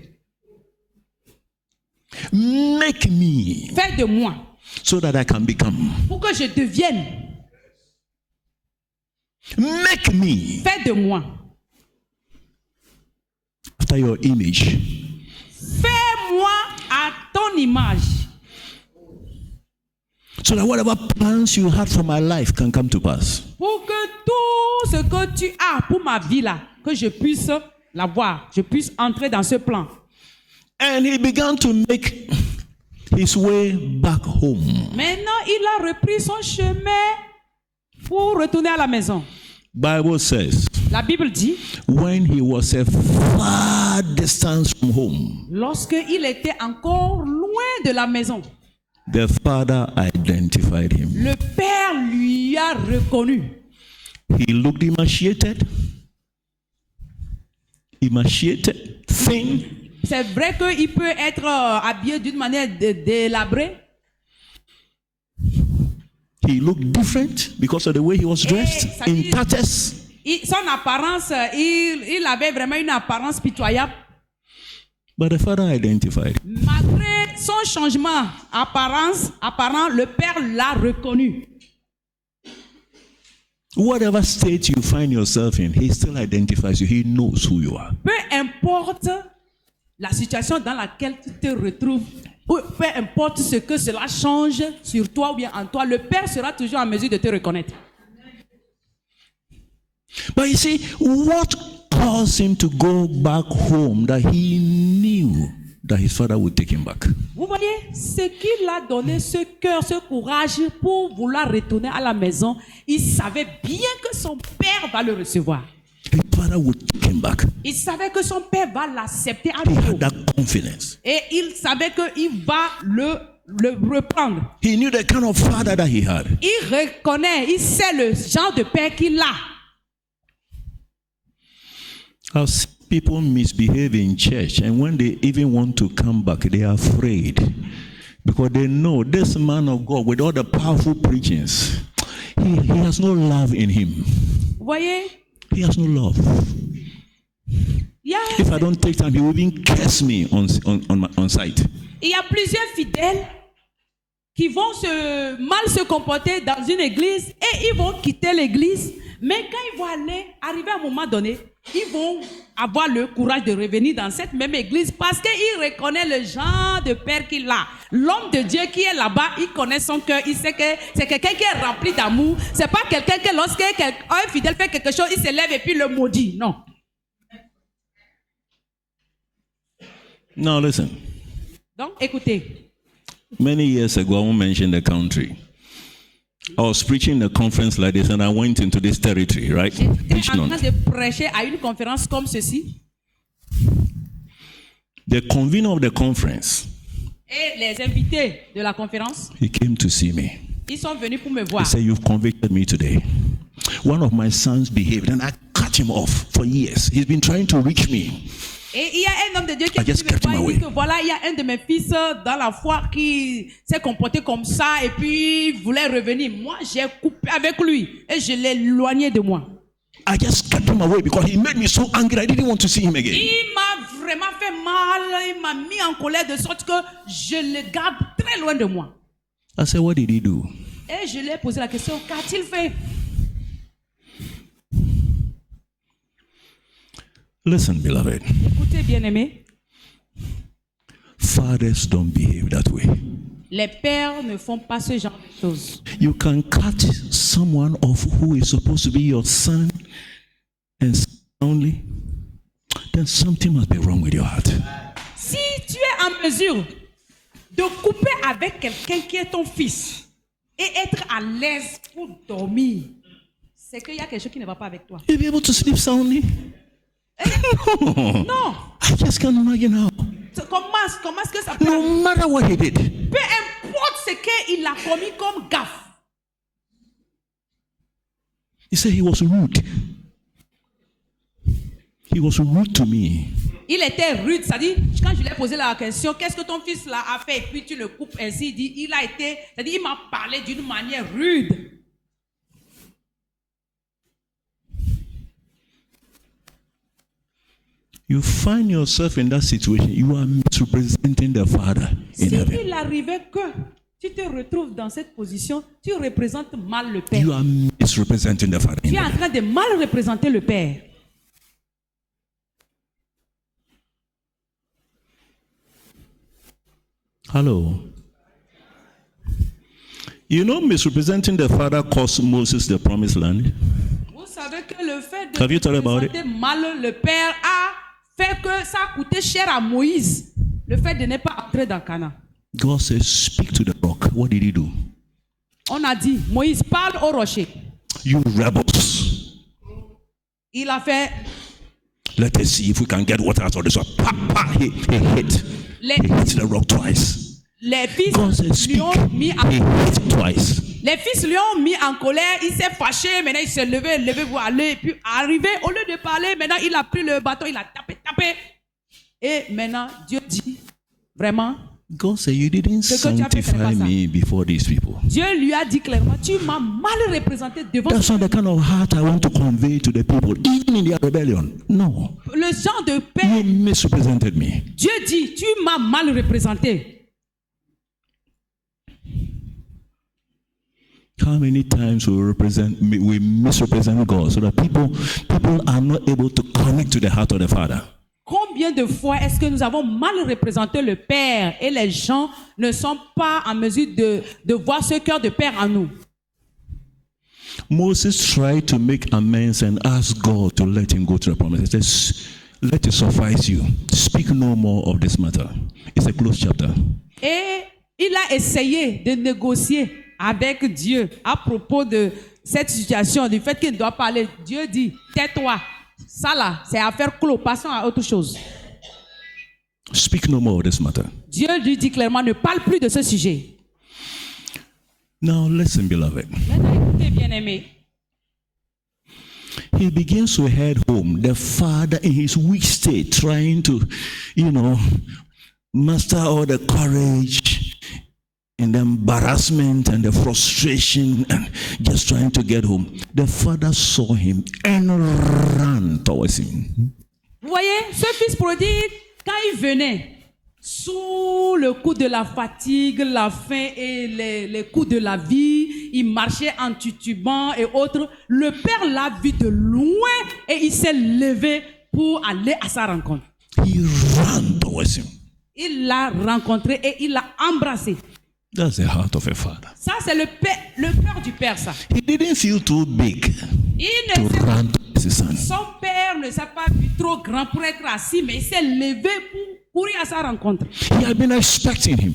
S1: Make me
S2: Fais de moi
S1: so that I can become.
S2: pour que je devienne.
S1: Make me
S2: Fais de moi.
S1: after your image.
S2: Fais-moi à ton image.
S1: So that whatever plans you had for my life can come to pass.
S2: Pour que tout ce que tu as pour ma vie là, que je puisse l'avoir, je puisse entrer dans ce plan.
S1: And he began to make his way back home.
S2: Maintenant, il a repris son chemin pour retourner à la maison.
S1: Bible says,
S2: La Bible dit,
S1: when he was a far distance from home,
S2: lorsque il était encore loin de la maison,
S1: the father identified him.
S2: le père lui a reconnu.
S1: He looked emaciated, thin.
S2: C'est vrai qu'il peut être habillé d'une manière délabrée.
S1: He looked different because of the way he was dressed,
S2: ça
S1: in
S2: dit-
S1: tatters.
S2: Son apparence, il avait vraiment une apparence pitoyable.
S1: But the father identified him.
S2: Malgré son changement apparent, le père l'a reconnu.
S1: Whatever state you find yourself in, he still identifies you. He knows who you are.
S2: Peu importe la situation dans laquelle tu te retrouves, ou peu importe ce que cela change sur toi ou bien en toi, le père sera toujours en mesure de te reconnaître.
S1: But you see, what caused him to go back home that he knew that his father would take him back?
S2: Vous voyez, ce qui l'a donné ce cœur, ce courage pour vouloir retourner à la maison, il savait bien que son père va le recevoir.
S1: His father would take him back.
S2: Il savait que son père va l'accepter à
S1: He
S2: nouveau.
S1: had that confidence.
S2: Et il savait qu'il va le reprendre.
S1: He knew the kind of father that he had.
S2: Il reconnaît, il sait le genre de père qu'il a.
S1: I've seen people misbehave in church, and when they even want to come back, they are afraid because they know this man of God, with all the powerful preachings, he has no love in him.
S2: Vous voyez,
S1: He has no love. If I don't take time, he will even curse me on sight.
S2: il y a plusieurs fidèles qui vont mal se comporter dans une église et ils vont quitter l'église. Mais quand ils vont arriver à un moment donné, ils vont avoir le courage de revenir dans cette même église parce qu'ils reconnaissent le genre de père qu'il a. L'homme de Dieu qui est là-bas, il connaît son cœur, il sait que c'est quelqu'un qui est rempli d'amour. C'est pas quelqu'un que lorsqu'un fidèle fait quelque chose, il se lève et puis le maudit. Non.
S1: Now listen.
S2: Donc, écoutez.
S1: Many years ago, I won't mention the country. I was preaching a conference like this, and I went into this territory, right?
S2: J'étais
S1: Preaching
S2: en
S1: on
S2: train de prêcher à une conférence comme ceci.
S1: the convener of the conference.
S2: Et les invités de la conférence,
S1: He came to see me.
S2: ils sont venus pour me
S1: He
S2: voir.
S1: said, "You've convicted me today. One of my sons behaved, and I cut him off for years. He's been trying to reach me.
S2: Et il y a un homme de Dieu qui
S1: I just kept him
S2: dit
S1: away.
S2: que voilà, il y a un de mes fils dans la foi qui s'est comporté comme ça et puis il voulait revenir. Moi, j'ai coupé avec lui et je l'ai éloigné de moi.
S1: I just kept him away because he made me so angry. I didn't want to see him again.
S2: Il m'a vraiment fait mal, il m'a mis en colère de sorte que je le garde très loin de moi.
S1: I said, what did he do?
S2: Et je lui ai posé la question, qu'a-t-il fait?
S1: Listen, beloved.
S2: Écoutez, bien-aimés,
S1: Fathers don't behave that way.
S2: les pères ne font pas ce genre de choses.
S1: You can cut someone off who is supposed to be your son and son only. Then something must be wrong with your heart.
S2: Si tu es en mesure de couper avec quelqu'un qui est ton fils et être à l'aise pour dormir, c'est qu'il y a quelque chose qui ne va pas avec toi.
S1: You'll be able to sleep soundly? No.
S2: Non.
S1: I just can't imagine how.
S2: Comment est-ce que ça peut...
S1: No matter what he did.
S2: Peu importe ce qu'il a commis comme gaffe.
S1: He said he was rude. He was rude to me.
S2: Il était rude, c'est-à-dire, quand je lui ai posé la question, qu'est-ce que ton fils là a fait, et puis tu le coupes ainsi, il dit, il a été, c'est-à-dire, il m'a parlé d'une manière rude.
S1: You find yourself in that situation, you are misrepresenting the Father in
S2: Si
S1: heaven.
S2: il arrivait que tu te retrouves dans cette position, tu représentes mal le Père.
S1: You are misrepresenting the Father in
S2: Tu es en
S1: heaven.
S2: train de mal représenter le Père.
S1: Hello. You know, misrepresenting the Father cost Moses the promised land.
S2: Vous savez que le fait de
S1: Have you thought about it?
S2: représenter mal le Père a fait que ça a coûté cher à Moïse. Le fait de ne pas entrer dans Canaan.
S1: God says, speak to the rock. What did he do?
S2: On a dit, Moïse parle au rocher.
S1: You rebels.
S2: Il a fait,
S1: Let us see if we can get water out of this one. Pa, pa, he hit.
S2: les,
S1: He hit the rock twice.
S2: les fils
S1: God says,
S2: lui
S1: speak.
S2: ont mis en
S1: He hit twice.
S2: Les fils lui ont mis en colère, il s'est fâché, maintenant il s'est levé pour aller, et puis arrivé, au lieu de parler, maintenant il a pris le bâton, il a tapé. Et maintenant, Dieu dit, vraiment,
S1: God said, you didn't
S2: Ce que tu as fait, ce n'est pas
S1: sanctify
S2: ça.
S1: me before these people.
S2: Dieu lui a dit clairement, tu m'as mal représenté devant
S1: That's not the kind of heart I want to convey to the people, even in their rebellion. No.
S2: le genre de
S1: You
S2: père.
S1: misrepresented me.
S2: Dieu dit, tu m'as mal représenté.
S1: How many times we misrepresent God so that people are not able to connect to the heart of the Father?
S2: Combien de fois est-ce que nous avons mal représenté le Père et les gens ne sont pas en mesure de voir ce cœur de Père en nous?
S1: Moses tried to make amends and ask God to let him go to the promise. He says, let it suffice you. Speak no more of this matter. It's a closed chapter.
S2: Et il a essayé de négocier avec Dieu à propos de cette situation, du fait qu'il ne doit parler. Dieu dit, tais-toi. Ça là, c'est affaire clos. Passons à autre chose.
S1: Speak no more of this matter.
S2: Dieu lui dit clairement, ne parle plus de ce sujet.
S1: Now listen, beloved.
S2: Maintenant, écoutez, bien-aimés.
S1: He begins to head home. The father in his weak state, trying to, muster all the courage and the embarrassment and the frustration and just trying to get home. The father saw him and ran towards him.
S2: Vous voyez, ce fils prodigue, quand il venait, sous le coup de la fatigue, la faim et les coups de la vie, il marchait en titubant et autres. Le père l'a vu de loin et il s'est levé pour aller à sa rencontre.
S1: He ran towards him.
S2: Il l'a rencontré et il l'a embrassé.
S1: That's the heart of a father.
S2: Ça, c'est le cœur du père, ça.
S1: He didn't feel too big
S2: Il
S1: to
S2: ne s'est
S1: run towards his son.
S2: Son père ne s'est pas vu trop grand pour être assis, mais il s'est levé pour courir à sa rencontre.
S1: He had been expecting him.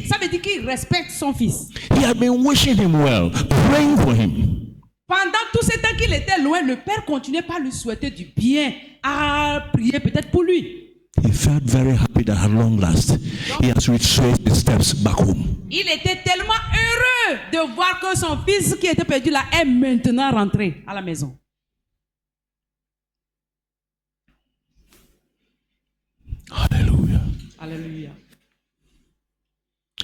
S2: Ça veut dire qu'il respecte son fils.
S1: He had been wishing him well, praying for him.
S2: Pendant tout ce temps qu'il était loin, le père continuait par lui souhaiter du bien, à prier peut-être pour lui.
S1: He felt very happy that at long last he has retraced his steps back home.
S2: Il était tellement heureux de voir que son fils qui était perdu là est maintenant rentré à la maison.
S1: Hallelujah.
S2: Alléluia.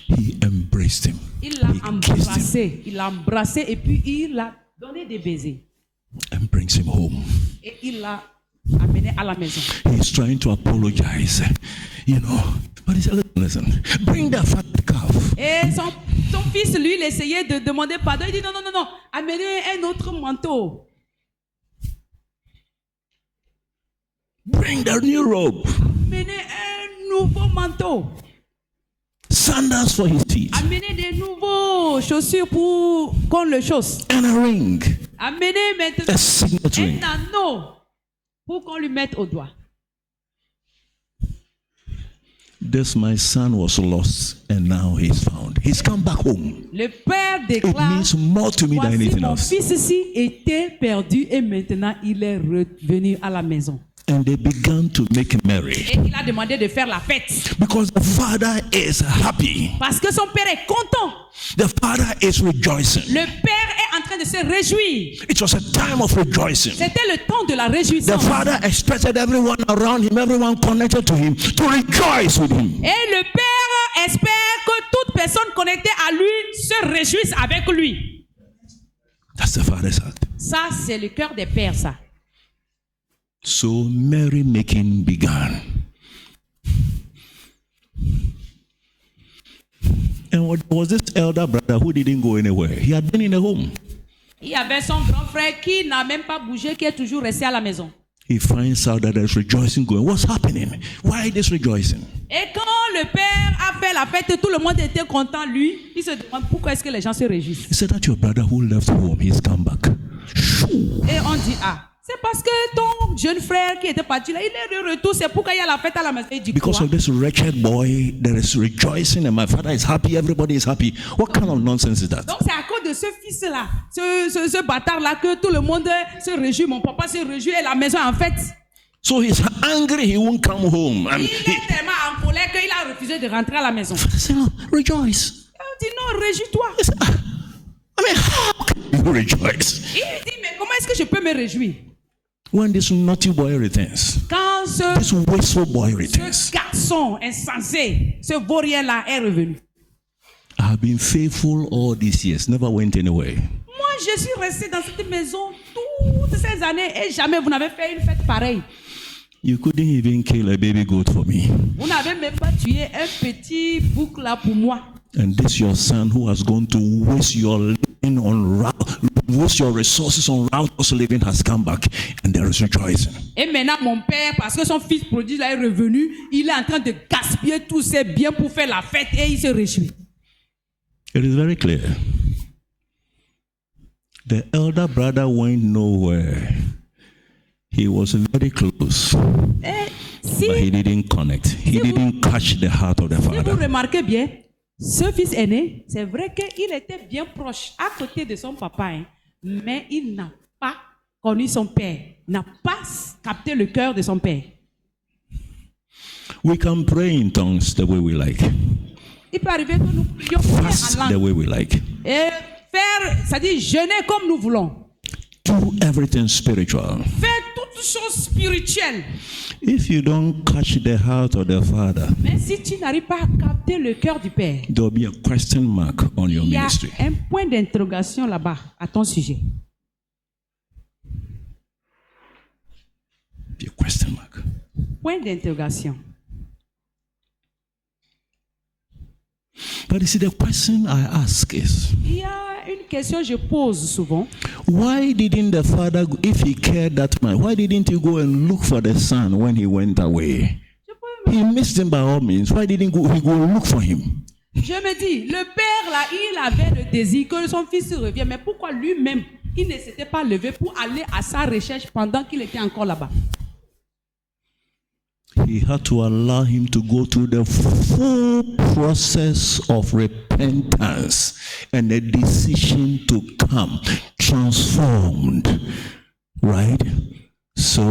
S1: He embraced him.
S2: Il l'a
S1: He kissed him
S2: embrassé. Il l'a embrassé et puis il l'a donné des baisers.
S1: and brings him home.
S2: Et il l'a amené à la maison.
S1: He's trying to apologize, but he said, listen, bring that fat calf.
S2: Et son fils, lui, il essayait de demander pardon. Il dit non, amenez un autre manteau.
S1: Bring the new robe.
S2: Amenez un nouveau manteau.
S1: Sandals for his feet.
S2: Amenez des nouveaux chaussures pour qu'on le chausse.
S1: And a ring.
S2: Amenez
S1: A
S2: maintenant
S1: signet ring.
S2: un anneau pour qu'on lui mette au doigt.
S1: This my son was lost and now he's found. He's come back home.
S2: Le père
S1: It
S2: déclare,
S1: means more to me than
S2: voici
S1: anything
S2: mon
S1: else.
S2: fils ici était perdu et maintenant il est revenu à la maison.
S1: And they began to make merry
S2: Et il a demandé de faire la fête.
S1: because the father is happy.
S2: Parce que son père est content.
S1: The father is rejoicing.
S2: Le père est en train de se réjouir.
S1: It was a time of rejoicing.
S2: C'était le temps de la
S1: The
S2: réjouissance.
S1: father expected everyone around him, everyone connected to him, to rejoice with him.
S2: Et le père espère que toute personne connectée à lui se réjouisse avec lui.
S1: That's the father's heart.
S2: Ça, c'est le cœur des pères, ça.
S1: So merrymaking began. And what was this elder brother who didn't go anywhere? He had been in the home.
S2: Il y avait son grand frère qui n'a même pas bougé, qui est toujours resté à la maison.
S1: He finds out that there's rejoicing going. What's happening? Why this rejoicing?
S2: Et quand le père a fait la fête, tout le monde était content. Lui, il se demande pourquoi est-ce que les gens se réjouissent.
S1: He said that your brother who left home, he's come back. Shoo.
S2: Et on dit, c'est parce que ton jeune frère qui était parti là, il est de retour. C'est pourquoi il y a la fête à la maison. Il dit
S1: Because
S2: quoi?
S1: of this wretched boy, there is rejoicing and my father is happy, everybody is happy. What kind of nonsense is that?
S2: Donc c'est à cause de ce fils-là, ce bâtard-là, que tout le monde se réjouit. Mon papa se réjouit et la maison est en fête.
S1: So he's angry, he won't come home. And
S2: Il est tellement en colère qu'il a refusé de rentrer à la maison.
S1: he said, "No, rejoice."
S2: On dit non, réjouis-toi.
S1: He said, I mean, how can you rejoice
S2: Il dit, mais comment est-ce que je peux me réjouir?
S1: when this naughty boy returns?
S2: Quand
S1: This wasteful boy
S2: ce
S1: returns.
S2: garçon insensé, ce vaurien-là est revenu.
S1: I have been faithful all these years, never went anywhere.
S2: Moi, je suis resté dans cette maison toutes ces années et jamais vous n'avez fait une fête pareille.
S1: You couldn't even kill a baby goat for me.
S2: Vous n'avez même pas tué un petit bouc là pour moi.
S1: And this your son who has gone to waste your living on waste your resources on righteous living has come back and there is rejoicing.
S2: Et maintenant, mon père, parce que son fils prodigue là est revenu, il est en train de gaspiller tous ses biens pour faire la fête et il se réjouit.
S1: It is very clear. The elder brother went nowhere. He was very close,
S2: Et si,
S1: but he didn't connect. He didn't catch the heart of the
S2: si vous
S1: father.
S2: remarquez bien, ce fils aîné, c'est vrai qu'il était bien proche, à côté de son papa, hein, mais il n'a pas connu son père, n'a pas capté le cœur de son père.
S1: We can pray in tongues the way we like,
S2: Il peut arriver que nous prions
S1: fast
S2: en
S1: the
S2: langue
S1: way we like,
S2: et faire, c'est-à-dire jeûner comme nous voulons,
S1: do everything spiritual.
S2: faire toutes choses spirituelles.
S1: If you don't catch the heart of the father,
S2: Mais si tu n'arrives pas à capter le cœur du père,
S1: there'll be a question mark on your
S2: il y a
S1: ministry.
S2: un point d'interrogation là-bas à ton sujet.
S1: Be a question mark.
S2: Point d'interrogation.
S1: But you see, the question I ask is,
S2: Il y a une question que je pose souvent.
S1: why didn't the father, if he cared that much, why didn't he go and look for the son when he went away? He missed him by all means. Why didn't he go look for him?
S2: Je me dis, le père là, il avait le désir que son fils revienne, mais pourquoi lui-même, il ne s'était pas levé pour aller à sa recherche pendant qu'il était encore là-bas?
S1: He had to allow him to go through the full process of repentance and a decision to come transformed, right? So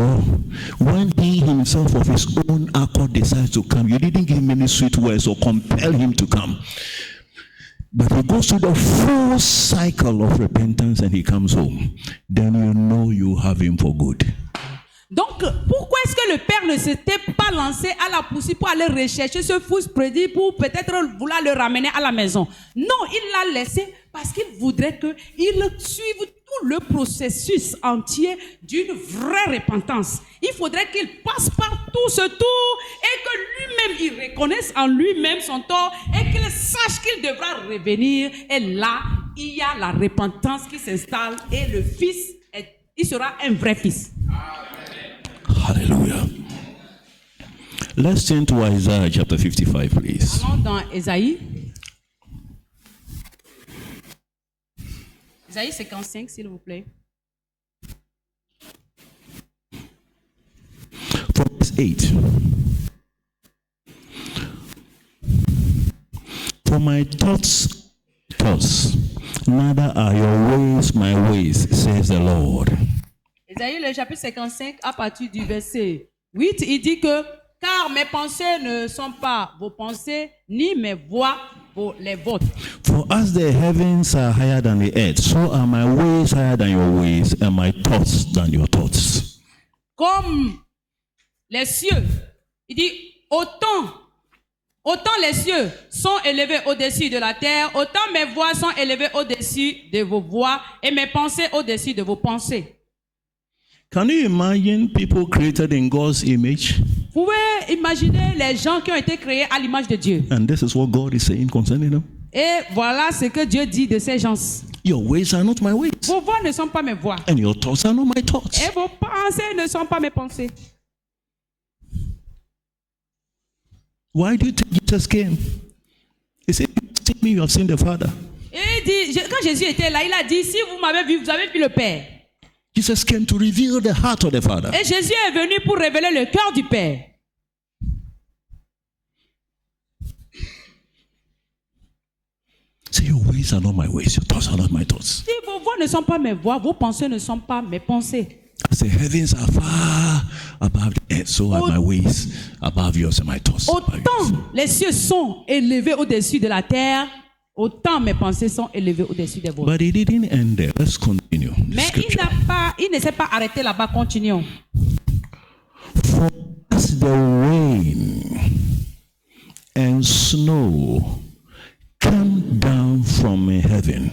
S1: when he himself of his own accord decides to come, you didn't give him any sweet words or compel him to come. but he goes through the full cycle of repentance and he comes home, then you know you have him for good.
S2: Donc, pourquoi est-ce que le père ne s'était pas lancé à la poursuite pour aller rechercher ce fils prédit pour peut-être vouloir le ramener à la maison? Non, il l'a laissé parce qu'il voudrait qu'il suive tout le processus entier d'une vraie repentance. Il faudrait qu'il passe par tout ce tour et que lui-même, il reconnaisse en lui-même son tort et qu'il sache qu'il devra revenir. Et là, il y a la repentance qui s'installe et le fils, il sera un vrai fils.
S1: Hallelujah. Let's turn to Isaiah chapter 55, please.
S2: Allons dans Ésaïe. Ésaïe 55, s'il vous plaît.
S1: Verse 8. For my thoughts, neither are your ways my ways, says the Lord.
S2: Ésaïe, le chapitre 55, à partir du verset 8, il dit que « Car mes pensées ne sont pas vos pensées, ni mes voix les vôtres. »
S1: For as the heavens are higher than the earth, so are my ways higher than your ways, and my thoughts than your thoughts.
S2: Comme les cieux, il dit « Autant les cieux sont élevés au-dessus de la terre, autant mes voix sont élevées au-dessus de vos voix, et mes pensées au-dessus de vos pensées. »
S1: Can you imagine people created in God's image?
S2: Vous pouvez imaginer les gens qui ont été créés à l'image de Dieu.
S1: And this is what God is saying concerning them.
S2: Et voilà ce que Dieu dit de ces gens.
S1: Your ways are not my ways.
S2: Vos voix ne sont pas mes voix.
S1: And your thoughts are not my thoughts.
S2: Et vos pensées ne sont pas mes pensées.
S1: Why do you think Jesus came? He said, "See me, you have seen the Father."
S2: Et il dit, quand Jésus était là, il a dit, si vous m'avez vu, vous avez vu le Père.
S1: Jesus came to reveal the heart of the Father.
S2: Et Jésus est venu pour révéler le cœur du Père.
S1: Say, your ways are not my ways, your thoughts are not my thoughts.
S2: Si vos voix ne sont pas mes voix, vos pensées ne sont pas mes pensées.
S1: As the heavens are far above the earth, so are my ways above yours and my thoughts.
S2: Autant les cieux sont élevés au-dessus de la terre, autant mes pensées sont élevées au-dessus des vôtres.
S1: But it didn't end there. Let's continue.
S2: Mais il ne s'est pas arrêté là-bas. Continuons.
S1: For as the rain and snow come down from heaven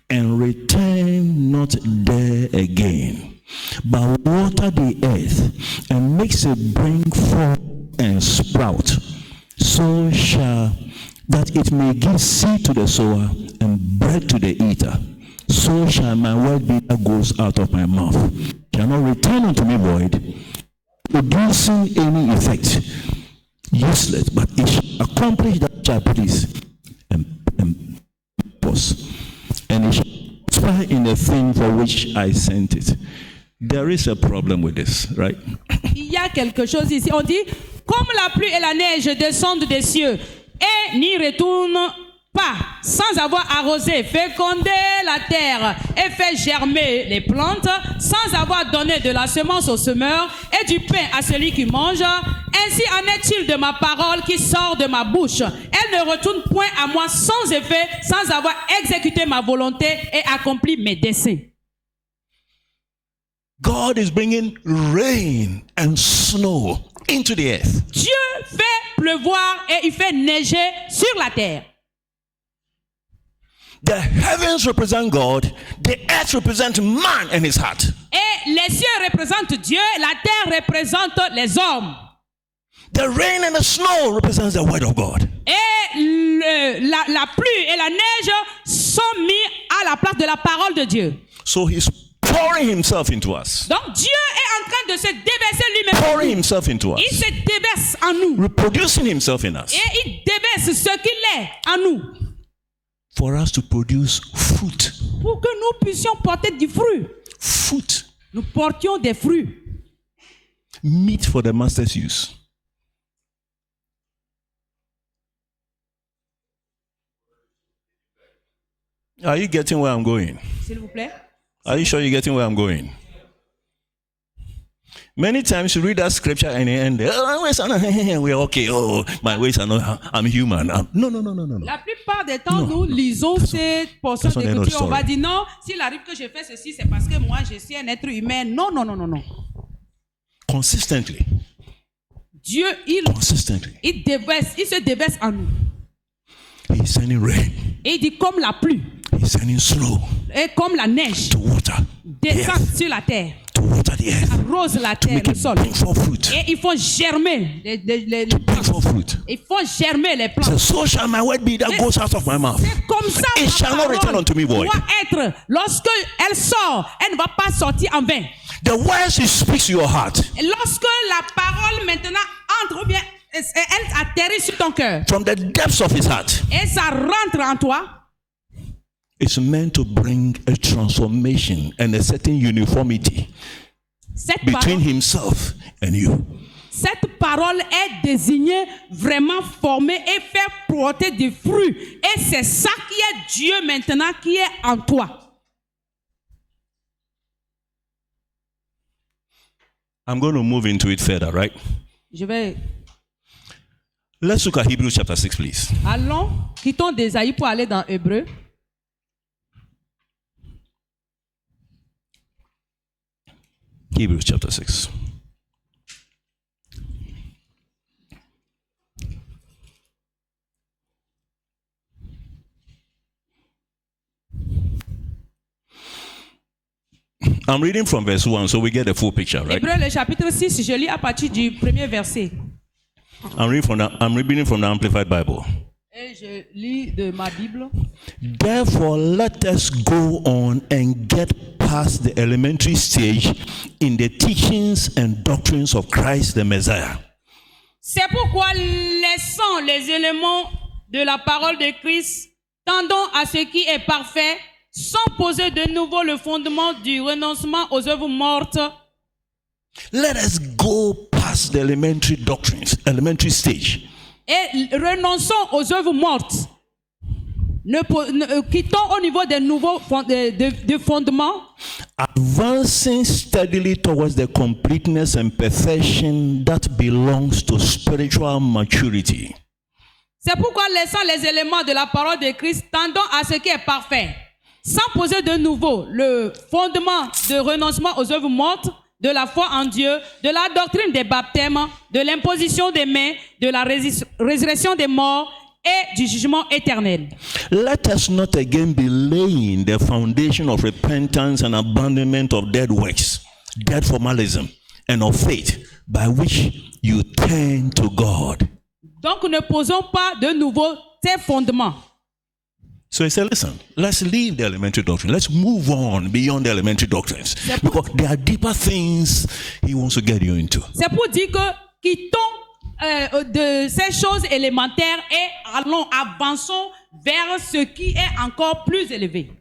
S1: and return not there again, but water the earth and makes it bring forth and sprout, so shall that it may give seed to the sower and bread to the eater. So shall my word be that goes out of my mouth. Shall not return unto me void, producing any effect, useless, but it shall accomplish that shall please and purpose. And it shall prosper in the thing for which I sent it. There is a problem with this, right?
S2: Il y a quelque chose ici. On dit, comme la pluie et la neige descendent des cieux et n'y retournent pas sans avoir arrosé, fécondé la terre et fait germer les plantes, sans avoir donné de la semence au semeur et du pain à celui qui mange, ainsi en est-il de ma parole qui sort de ma bouche. Elle ne retourne point à moi sans effet, sans avoir exécuté ma volonté et accompli mes desseins.
S1: God is bringing rain and snow into the earth.
S2: Dieu fait pleuvoir et il fait neiger sur la terre.
S1: The heavens represent God, the earth represents man and his heart.
S2: Et les cieux représentent Dieu, la terre représente les hommes.
S1: The rain and the snow represents the word of God.
S2: Et la pluie et la neige sont mis à la place de la parole de Dieu.
S1: So he's pouring himself into us.
S2: Donc Dieu est en train de se déverser lui-même.
S1: Pouring himself into us.
S2: Il se déverse en nous.
S1: Reproducing himself in us.
S2: Et il déverse ce qu'il est en nous.
S1: For us to produce fruit.
S2: Pour que nous puissions porter du fruit.
S1: Fruit.
S2: Nous portions des fruits.
S1: Meat for the master's use. Are you getting where I'm going?
S2: S'il vous plaît.
S1: Are you sure you're getting where I'm going? Many times you read that scripture and we're okay. Oh, my ways are not. I'm human. No.
S2: La plupart des temps, nous lisons cette portion
S1: That's not the end of the
S2: d'écriture. On va
S1: story.
S2: dire non, s'il arrive que je fais ceci, c'est parce que moi, je suis un être humain. Non.
S1: Consistently.
S2: Dieu, il se déverse en nous.
S1: He's sending rain.
S2: Et il dit comme la pluie
S1: He's sending snow
S2: et comme la neige
S1: to water.
S2: descend sur la terre,
S1: To water the earth.
S2: arrose la
S1: To
S2: terre,
S1: make
S2: le
S1: it
S2: sol.
S1: bring forth fruit.
S2: Et ils font germer les
S1: Bring
S2: plantes.
S1: forth fruit.
S2: Ils font germer les plantes.
S1: So shall my word be that goes out of my mouth.
S2: C'est comme ça
S1: It
S2: ma
S1: shall not return
S2: parole
S1: unto me void.
S2: doit être. Lorsque elle sort, elle ne va pas sortir en vain.
S1: The words he speaks to your heart,
S2: Et lorsque la parole maintenant entre, ou bien elle atterrit sur ton cœur
S1: from the depths of his heart,
S2: et ça rentre en toi,
S1: it's meant to bring a transformation and a certain uniformity between himself and you.
S2: cette parole est désignée, vraiment formée et fait porter des fruits. Et c'est ça qui est Dieu maintenant qui est en toi.
S1: I'm going to move into it further, right?
S2: Je vais.
S1: Let's look at Hebrews chapter 6, please.
S2: Allons, quittons d'Ésaïe pour aller dans Hébreu.
S1: Hebrews chapter 6. I'm reading from verse 1, so we get the full picture, right?
S2: Hébreu, le chapitre 6, je lis à partir du premier verset.
S1: I'm reading from the Amplified Bible.
S2: Et je lis de ma Bible.
S1: Therefore, let us go on and get past the elementary stage in the teachings and doctrines of Christ the Messiah.
S2: C'est pourquoi, laissant les éléments de la parole de Christ, tendons à ce qui est parfait, sans poser de nouveau le fondement du renoncement aux œuvres mortes.
S1: Let us go past the elementary doctrines, elementary stage.
S2: Et renonçons aux œuvres mortes. Quittons au niveau des nouveaux fondements.
S1: Advancing steadily towards the completeness and perfection that belongs to spiritual maturity.
S2: C'est pourquoi, laissant les éléments de la parole de Christ, tendons à ce qui est parfait, sans poser de nouveau le fondement de renoncement aux œuvres mortes, de la foi en Dieu, de la doctrine des baptêmes, de l'imposition des mains, de la résurrection des morts et du jugement éternel.
S1: Let us not again be laying the foundation of repentance and abandonment of dead works, dead formalism, and of faith by which you turn to God.
S2: Donc ne posons pas de nouveau ces fondements.
S1: So he said, listen, let's leave the elementary doctrine. Let's move on beyond the elementary doctrines. Because there are deeper things he wants to get you into.
S2: C'est pour dire que quittons de ces choses élémentaires et avançons vers ce qui est encore plus élevé.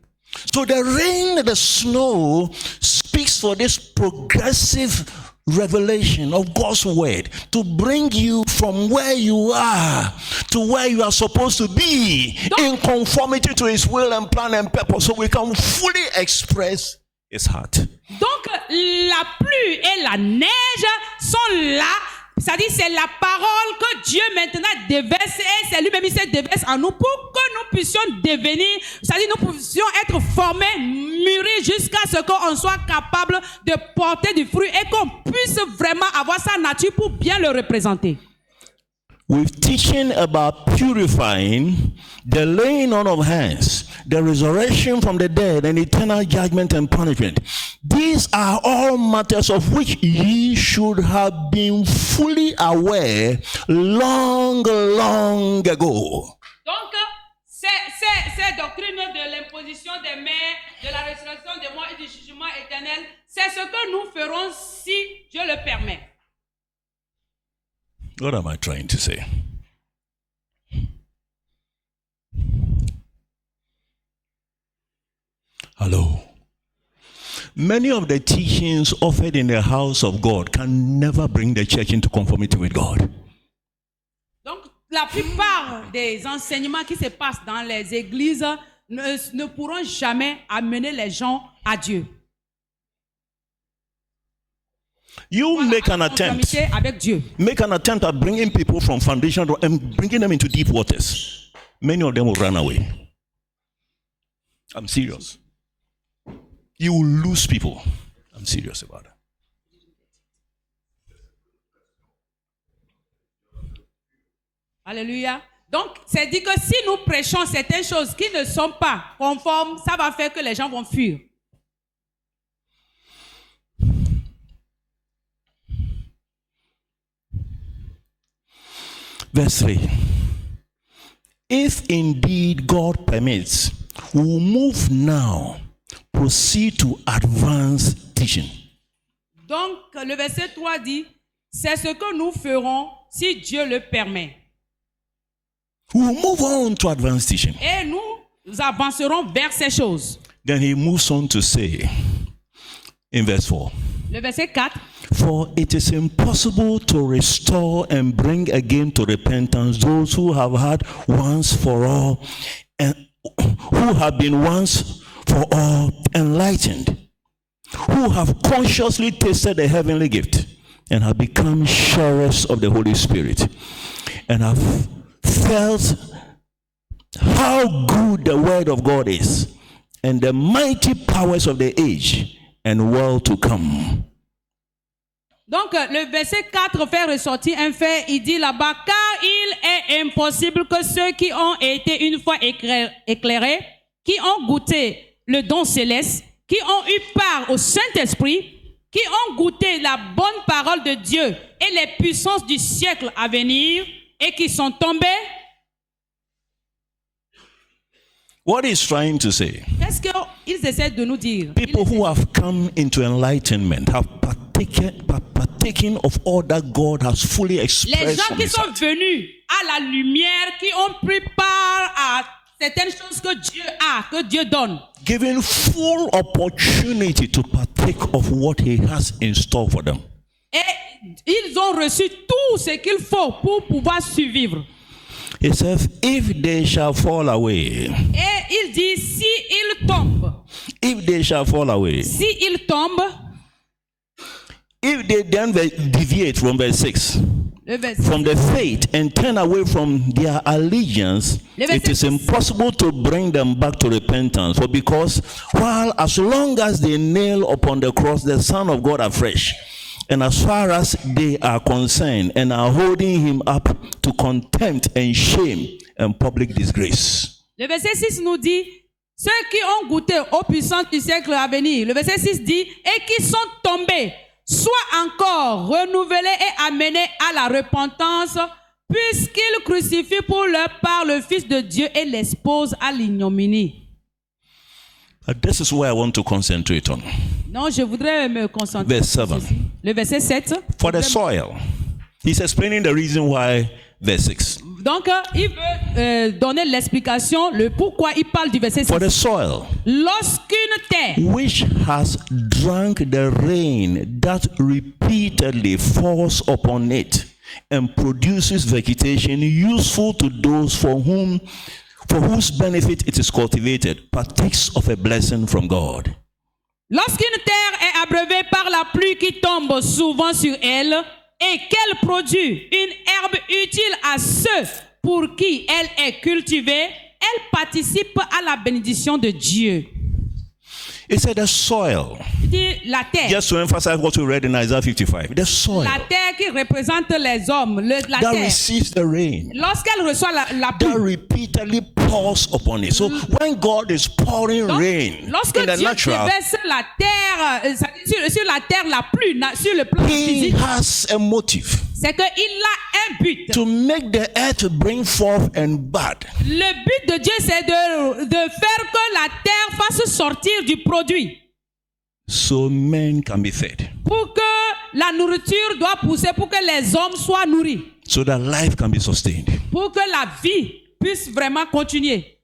S1: So the rain, the snow speaks for this progressive revelation of God's word to bring you from where you are to where you are supposed to be in conformity to his will and plan and purpose, so we can fully express his heart.
S2: Donc la pluie et la neige sont là, c'est-à-dire c'est la parole que Dieu maintenant déverse et c'est lui-même qui se déverse en nous pour que nous puissions devenir, c'est-à-dire nous puissions être formés, mûris jusqu'à ce qu'on soit capable de porter du fruit et qu'on puisse vraiment avoir sa nature pour bien le représenter.
S1: With teaching about purifying, the laying on of hands, the resurrection from the dead, and eternal judgment and punishment. These are all matters of which ye should have been fully aware long ago.
S2: Donc, ces doctrines de l'imposition des mains, de la résurrection des morts et du jugement éternel, c'est ce que nous ferons si Dieu le permet.
S1: What am I trying to say? Hello. Many of the teachings offered in the house of God can never bring the church into conformity with God.
S2: Donc, la plupart des enseignements qui se passent dans les églises ne pourront jamais amener les gens à Dieu.
S1: You make an
S2: en
S1: attempt.
S2: conformité avec Dieu.
S1: Make an attempt at bringing people from foundation and bringing them into deep waters. Many of them will run away. I'm serious. You will lose people. I'm serious about it.
S2: Alléluia. Donc, c'est dit que si nous prêchons certaines choses qui ne sont pas conformes, ça va faire que les gens vont fuir.
S1: Verse 3. If indeed God permits, we will move now, proceed to advanced teaching.
S2: Donc, le verset 3 dit, c'est ce que nous ferons si Dieu le permet.
S1: We will move on to advanced teaching.
S2: Et nous avancerons vers ces choses.
S1: Then he moves on to say in verse 4.
S2: Le verset 4.
S1: For it is impossible to restore and bring again to repentance those who have had once for all and who have been once for all enlightened, who have consciously tasted the heavenly gift and have become sharers of the Holy Spirit and have felt how good the word of God is and the mighty powers of the age and world to come.
S2: Donc, le verset 4 fait ressortir un fait. Il dit là-bas, car il est impossible que ceux qui ont été une fois éclairés, qui ont goûté le don céleste, qui ont eu part au Saint-Esprit, qui ont goûté la bonne parole de Dieu et les puissances du siècle à venir, et qui sont tombés.
S1: What he's trying to say,
S2: Qu'est-ce qu'ils essaient de nous dire?
S1: people who have come into enlightenment have partaken of all that God has fully
S2: Les
S1: expressed
S2: gens
S1: from
S2: qui
S1: his
S2: sont
S1: heart.
S2: venus à la lumière, qui ont pris part à certaines choses que Dieu a, que Dieu donne.
S1: Given full opportunity to partake of what he has in store for them.
S2: Et ils ont reçu tout ce qu'il faut pour pouvoir survivre.
S1: He says, if they shall fall away,
S2: Et il dit, si ils tombent,
S1: if they shall fall away,
S2: si ils tombent,
S1: if they then deviate from verse 6,
S2: le verset,
S1: from the faith and turn away from their allegiance, it is impossible to bring them back to repentance. For because while as long as they nail upon the cross the Son of God afresh, and as far as they are concerned and are holding him up to contempt and shame and public disgrace.
S2: le verset 6 nous dit, ceux qui ont goûté aux puissances du siècle à venir, le verset 6 dit, et qui sont tombés, soient encore renouvelés et amenés à la repentance, puisqu'ils crucifient pour leur part le Fils de Dieu et l'exposent à l'ignominie.
S1: But this is where I want to concentrate on.
S2: Non, je voudrais me concentrer
S1: Verse
S2: sur
S1: 7.
S2: ceci. Le verset 7.
S1: For the soil. He's explaining the reason why, verse 6.
S2: Donc, il veut donner l'explication, le pourquoi il parle du verset 6.
S1: For the soil,
S2: Lorsqu'une terre
S1: which has drunk the rain that repeatedly falls upon it and produces vegetation useful to those for whose benefit it is cultivated, partakes of a blessing from God.
S2: Lorsqu'une terre est abreuvée par la pluie qui tombe souvent sur elle et qu'elle produit une herbe utile à ceux pour qui elle est cultivée, elle participe à la bénédiction de Dieu.
S1: It said the soil.
S2: Il dit la terre.
S1: Just to emphasize what we read in Isaiah 55. The soil
S2: La terre qui représente les hommes, la
S1: that
S2: terre.
S1: receives the rain,
S2: Lorsqu'elle reçoit la
S1: that
S2: pluie,
S1: repeatedly pours upon it. So when God is pouring
S2: donc,
S1: rain
S2: lorsque
S1: in the
S2: Dieu
S1: natural,
S2: déverse la terre, sur la terre la pluie, sur le plan
S1: he
S2: physique,
S1: has a motive
S2: c'est qu'il a un but.
S1: to make the earth bring forth and bud.
S2: Le but de Dieu, c'est de faire que la terre fasse sortir du produit.
S1: So men can be fed.
S2: Pour que la nourriture doit pousser, pour que les hommes soient nourris.
S1: So that life can be sustained.
S2: Pour que la vie puisse vraiment continuer.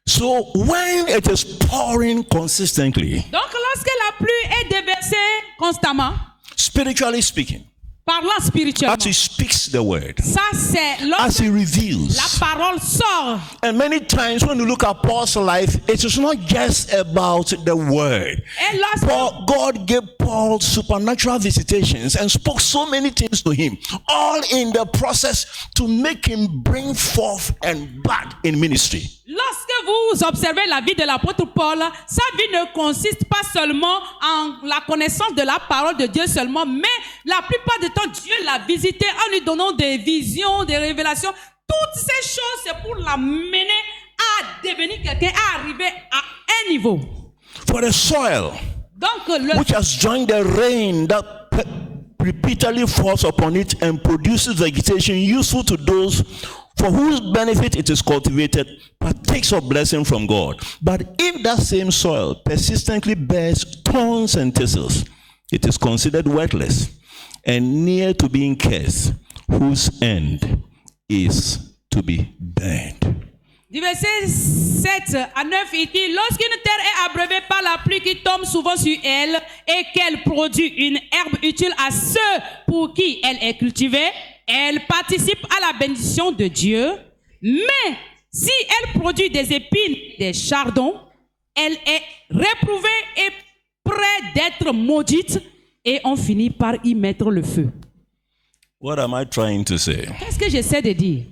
S1: So when it is pouring consistently,
S2: Donc lorsque la pluie est déversée constamment,
S1: spiritually speaking,
S2: parlant spirituellement,
S1: as he speaks the word,
S2: ça c'est
S1: as
S2: lorsque
S1: he
S2: la
S1: reveals.
S2: parole sort.
S1: And many times when you look at Paul's life, it is not just about the word.
S2: Et lorsque
S1: God gave called supernatural visitations and spoke so many things to him, all in the process to make him bring forth and back in ministry.
S2: Lorsque vous observez la vie de l'apôtre Paul, sa vie ne consiste pas seulement en la connaissance de la parole de Dieu seulement, mais la plupart du temps, Dieu l'a visité en lui donnant des visions, des révélations. Toutes ces choses, c'est pour l'amener à devenir quelqu'un, à arriver à un niveau.
S1: For the soil,
S2: Donc,
S1: which has joined the rain that repeatedly falls upon it and produces vegetation useful to those for whose benefit it is cultivated, partakes of blessing from God. But if that same soil persistently bears thorns and thistles, it is considered worthless and near to being cursed, whose end is to be burned.
S2: Du verset 7 à 9, il dit, lorsqu'une terre est abreuvée par la pluie qui tombe souvent sur elle et qu'elle produit une herbe utile à ceux pour qui elle est cultivée, elle participe à la bénédiction de Dieu. Mais si elle produit des épines, des chardons, elle est réprouvée et près d'être maudite et on finit par y mettre le feu.
S1: What am I trying to say?
S2: Qu'est-ce que j'essaie de dire?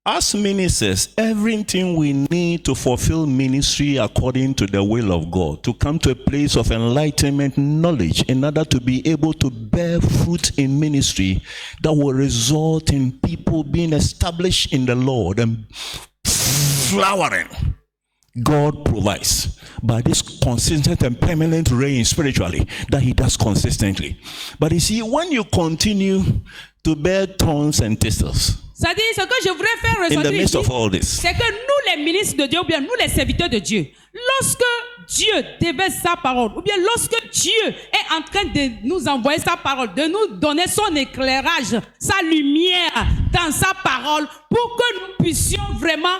S1: As ministers, everything we need to fulfill ministry according to the will of God, to come to a place of enlightenment, knowledge, in order to be able to bear fruit in ministry that will result in people being established in the Lord and flowering. God provides by this consistent and permanent rain spiritually that he does consistently. But you see, when you continue to bear thorns and thistles,
S2: C'est-à-dire, ce que je voudrais faire
S1: in the
S2: ressortir
S1: midst
S2: ici,
S1: of all this,
S2: c'est que nous, les ministres de Dieu, ou bien nous, les serviteurs de Dieu, lorsque Dieu déverse sa parole, ou bien lorsque Dieu est en train de nous envoyer sa parole, de nous donner son éclairage, sa lumière dans sa parole, pour que nous puissions vraiment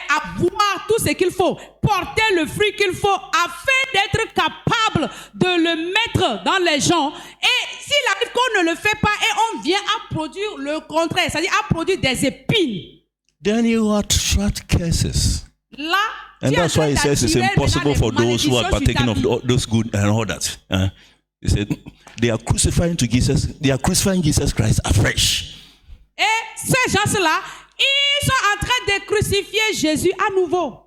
S2: avoir tout ce qu'il faut, porter le fruit qu'il faut, afin d'être capable de le mettre dans les gens. Et s'il arrive qu'on ne le fait pas, et on vient à produire le contraire, c'est-à-dire à produire des épines.
S1: then you attract curses.
S2: Là,
S1: And
S2: tu es en
S1: that's why
S2: train
S1: he says it's
S2: d'attirer
S1: impossible
S2: maintenant
S1: for
S2: les
S1: those who are
S2: malédictions sur ta
S1: partaking of
S2: vie.
S1: those good and all that. He said they are crucifying Jesus Christ afresh.
S2: Et ces gens-là, ils sont en train de crucifier Jésus à nouveau.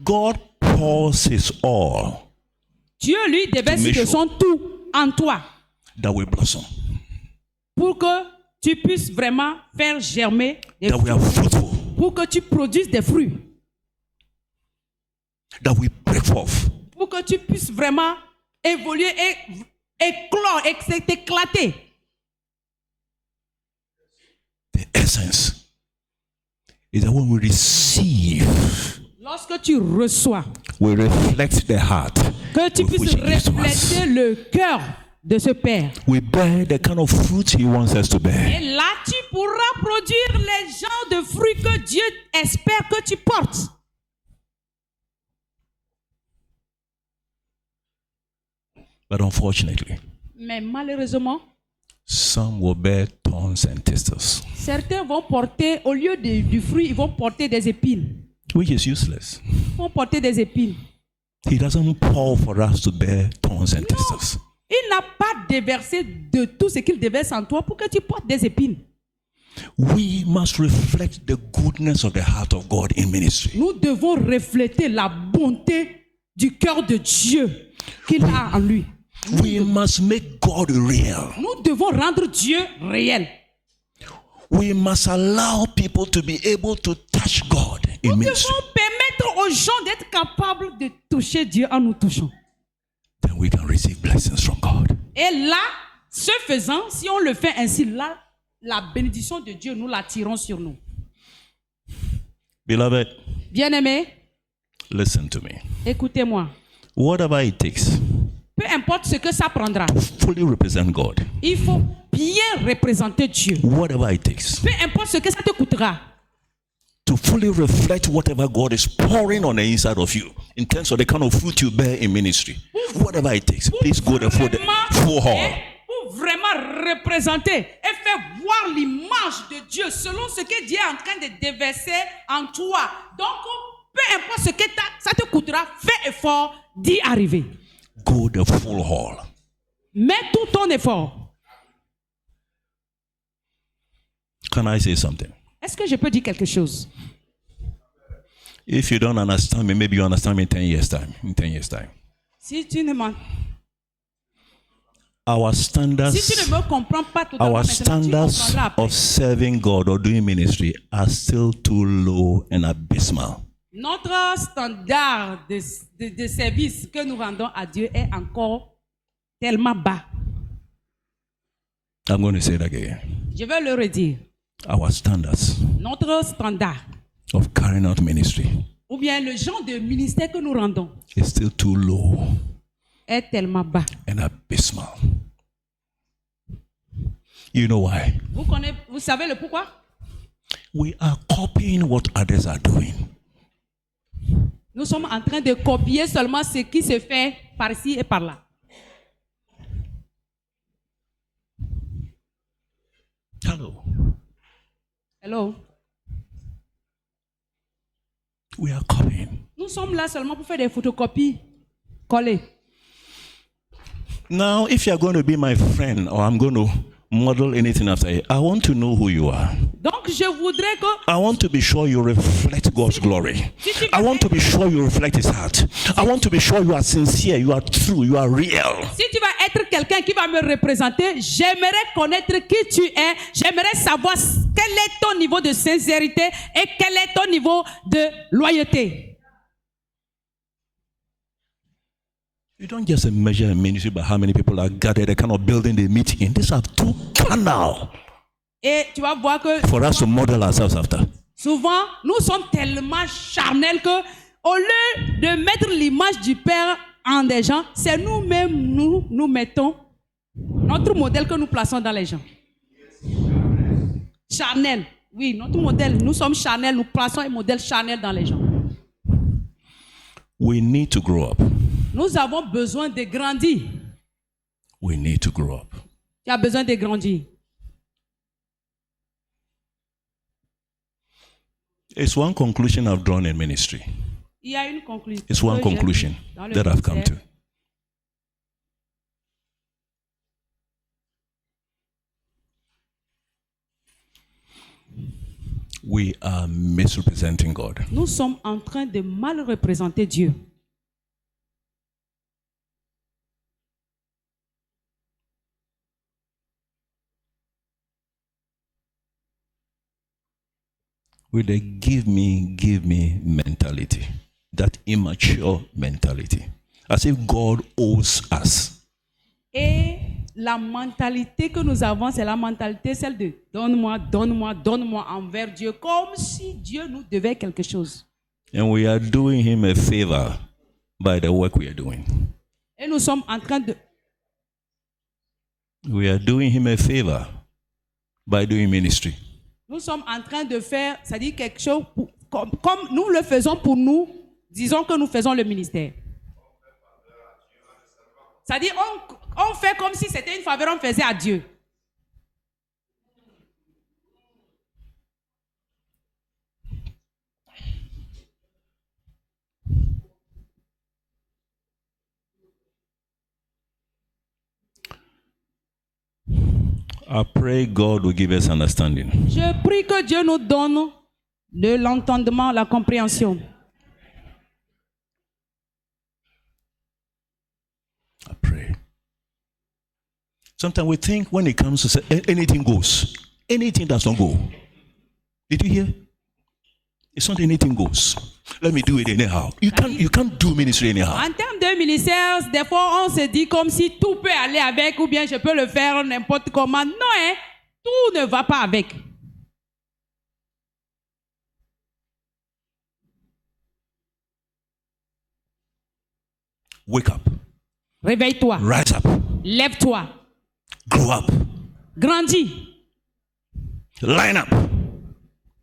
S1: God pours his all
S2: Dieu lui déverse de son tout en toi
S1: that we blossom,
S2: pour que tu puisses vraiment faire germer des
S1: that we are
S2: fruits,
S1: fruitful,
S2: pour que tu produises des fruits,
S1: that we break forth.
S2: pour que tu puisses vraiment évoluer et éclore et t'éclater.
S1: The essence is that when we receive,
S2: Lorsque tu reçois,
S1: we reflect the heart
S2: que tu
S1: with
S2: puisses
S1: which he gives to us.
S2: refléter le cœur de ce Père.
S1: We bear the kind of fruit he wants us to bear.
S2: Et là, tu pourras produire les genres de fruits que Dieu espère que tu portes.
S1: But unfortunately,
S2: Mais malheureusement,
S1: some will bear thorns and thistles,
S2: certains vont porter, au lieu du fruit, ils vont porter des épines.
S1: which is useless.
S2: Ils vont porter des épines.
S1: He doesn't pour for us to bear thorns and thistles.
S2: Il n'a pas déversé de tout ce qu'il déverse en toi pour que tu portes des épines.
S1: We must reflect the goodness of the heart of God in ministry.
S2: Nous devons refléter la bonté du cœur de Dieu qu'il a en lui.
S1: We must make God real.
S2: Nous devons rendre Dieu réel.
S1: We must allow people to be able to touch God in
S2: Nous
S1: ministry.
S2: devons permettre aux gens d'être capables de toucher Dieu en nous touchant.
S1: Then we can receive blessings from God.
S2: Et là, ce faisant, si on le fait ainsi, là, la bénédiction de Dieu, nous la tirons sur nous.
S1: Beloved,
S2: Bien-aimés,
S1: listen to me.
S2: écoutez-moi.
S1: Whatever it takes
S2: Peu importe ce que ça prendra,
S1: to fully represent God,
S2: il faut bien représenter Dieu.
S1: whatever it takes
S2: Peu importe ce que ça te coûtera,
S1: to fully reflect whatever God is pouring on the inside of you in terms of the kind of fruit you bear in ministry, whatever it takes, please go there for the full haul.
S2: pour vraiment représenter et faire voir l'image de Dieu selon ce que Dieu est en train de déverser en toi. Donc, peu importe ce que ça te coûtera, fais effort d'y arriver.
S1: Go the full haul.
S2: Mets tout ton effort.
S1: Can I say something?
S2: Est-ce que je peux dire quelque chose?
S1: If you don't understand me, maybe you understand me in 10 years' time. In 10 years' time.
S2: Si tu ne m'en-
S1: Our
S2: si tu ne
S1: standards,
S2: me comprends pas totalement,
S1: our
S2: maintenant, tu
S1: standards
S2: comprendras après.
S1: of serving God or doing ministry are still too low and abysmal.
S2: Notre standard de service que nous rendons à Dieu est encore tellement bas.
S1: I'm going to say it again.
S2: Je vais le redire.
S1: Our standards
S2: Notre standard,
S1: of carrying out ministry
S2: ou bien le genre de ministère que nous rendons,
S1: is still too low
S2: est tellement bas.
S1: and abysmal. You know why?
S2: Vous savez le pourquoi?
S1: We are copying what others are doing.
S2: Nous sommes en train de copier seulement ce qui se fait par-ci et par-là.
S1: Hello.
S2: Hello?
S1: We are copying.
S2: Nous sommes là seulement pour faire des photocopies collées.
S1: Now, if you are going to be my friend or I'm going to model anything after you, I want to know who you are.
S2: Donc, je voudrais que
S1: I want to be sure you reflect God's glory. I want to be sure you reflect His heart. I want to be sure you are sincere, you are true, you are real.
S2: si tu vas être quelqu'un qui va me représenter, j'aimerais connaître qui tu es. J'aimerais savoir quel est ton niveau de sincérité et quel est ton niveau de loyauté.
S1: You don't just measure a ministry by how many people are gathered, the kind of building they meet in. These are too carnal
S2: Et tu vas voir que
S1: for us to model ourselves after.
S2: souvent, nous sommes tellement charnels que, au lieu de mettre l'image du Père en des gens, c'est nous-mêmes, nous mettons notre modèle que nous plaçons dans les gens. Charnel, oui, notre modèle, nous sommes charnels, nous plaçons un modèle charnel dans les gens.
S1: We need to grow up.
S2: Nous avons besoin de grandir.
S1: We need to grow up.
S2: Tu as besoin de grandir.
S1: It's one conclusion I've drawn in ministry.
S2: Il y a une conclusion.
S1: It's one conclusion that I've come to. We are misrepresenting God.
S2: Nous sommes en train de mal représenter Dieu.
S1: With a give me mentality, that immature mentality, as if God owes us.
S2: Et la mentalité que nous avons, c'est la mentalité, celle de donne-moi, donne-moi, donne-moi envers Dieu, comme si Dieu nous devait quelque chose.
S1: And we are doing Him a favor by the work we are doing.
S2: Et nous sommes en train de...
S1: We are doing Him a favor by doing ministry.
S2: Nous sommes en train de faire, c'est-à-dire quelque chose, comme nous le faisons pour nous, disons que nous faisons le ministère. C'est-à-dire, on fait comme si c'était une faveur, on faisait à Dieu.
S1: I pray God will give us understanding.
S2: Je prie que Dieu nous donne de l'entendement, la compréhension.
S1: I pray. Sometimes we think when it comes to say, anything goes. Anything does not go. Did you hear? It's not anything goes. Let me do it anyhow. You can't do ministry anyhow.
S2: En termes de ministère, des fois on se dit comme si tout peut aller avec ou bien je peux le faire n'importe comment. Non, hein? Tout ne va pas avec.
S1: Wake up.
S2: Réveille-toi.
S1: Rise up.
S2: Lève-toi.
S1: Grow up.
S2: Grandis.
S1: Line up.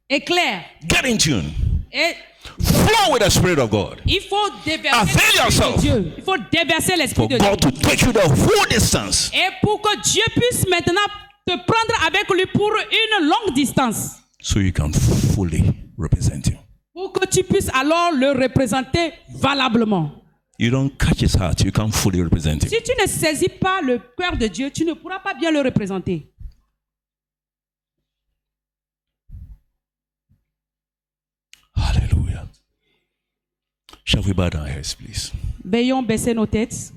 S2: Éclaire.
S1: Get in tune.
S2: Et
S1: Flow with the Spirit of God.
S2: il faut déverser
S1: Avail
S2: l'Esprit
S1: yourself.
S2: de Dieu. Il faut déverser l'Esprit
S1: For
S2: de Dieu.
S1: God to take you the full distance.
S2: Et pour que Dieu puisse maintenant te prendre avec lui pour une longue distance.
S1: So you can fully represent Him.
S2: Pour que tu puisses alors le représenter valablement.
S1: You don't catch His heart, you can't fully represent Him.
S2: Si tu ne saisis pas le cœur de Dieu, tu ne pourras pas bien le représenter.
S1: Hallelujah. Shall we bow our heads, please?
S2: Veuillons baisser nos têtes.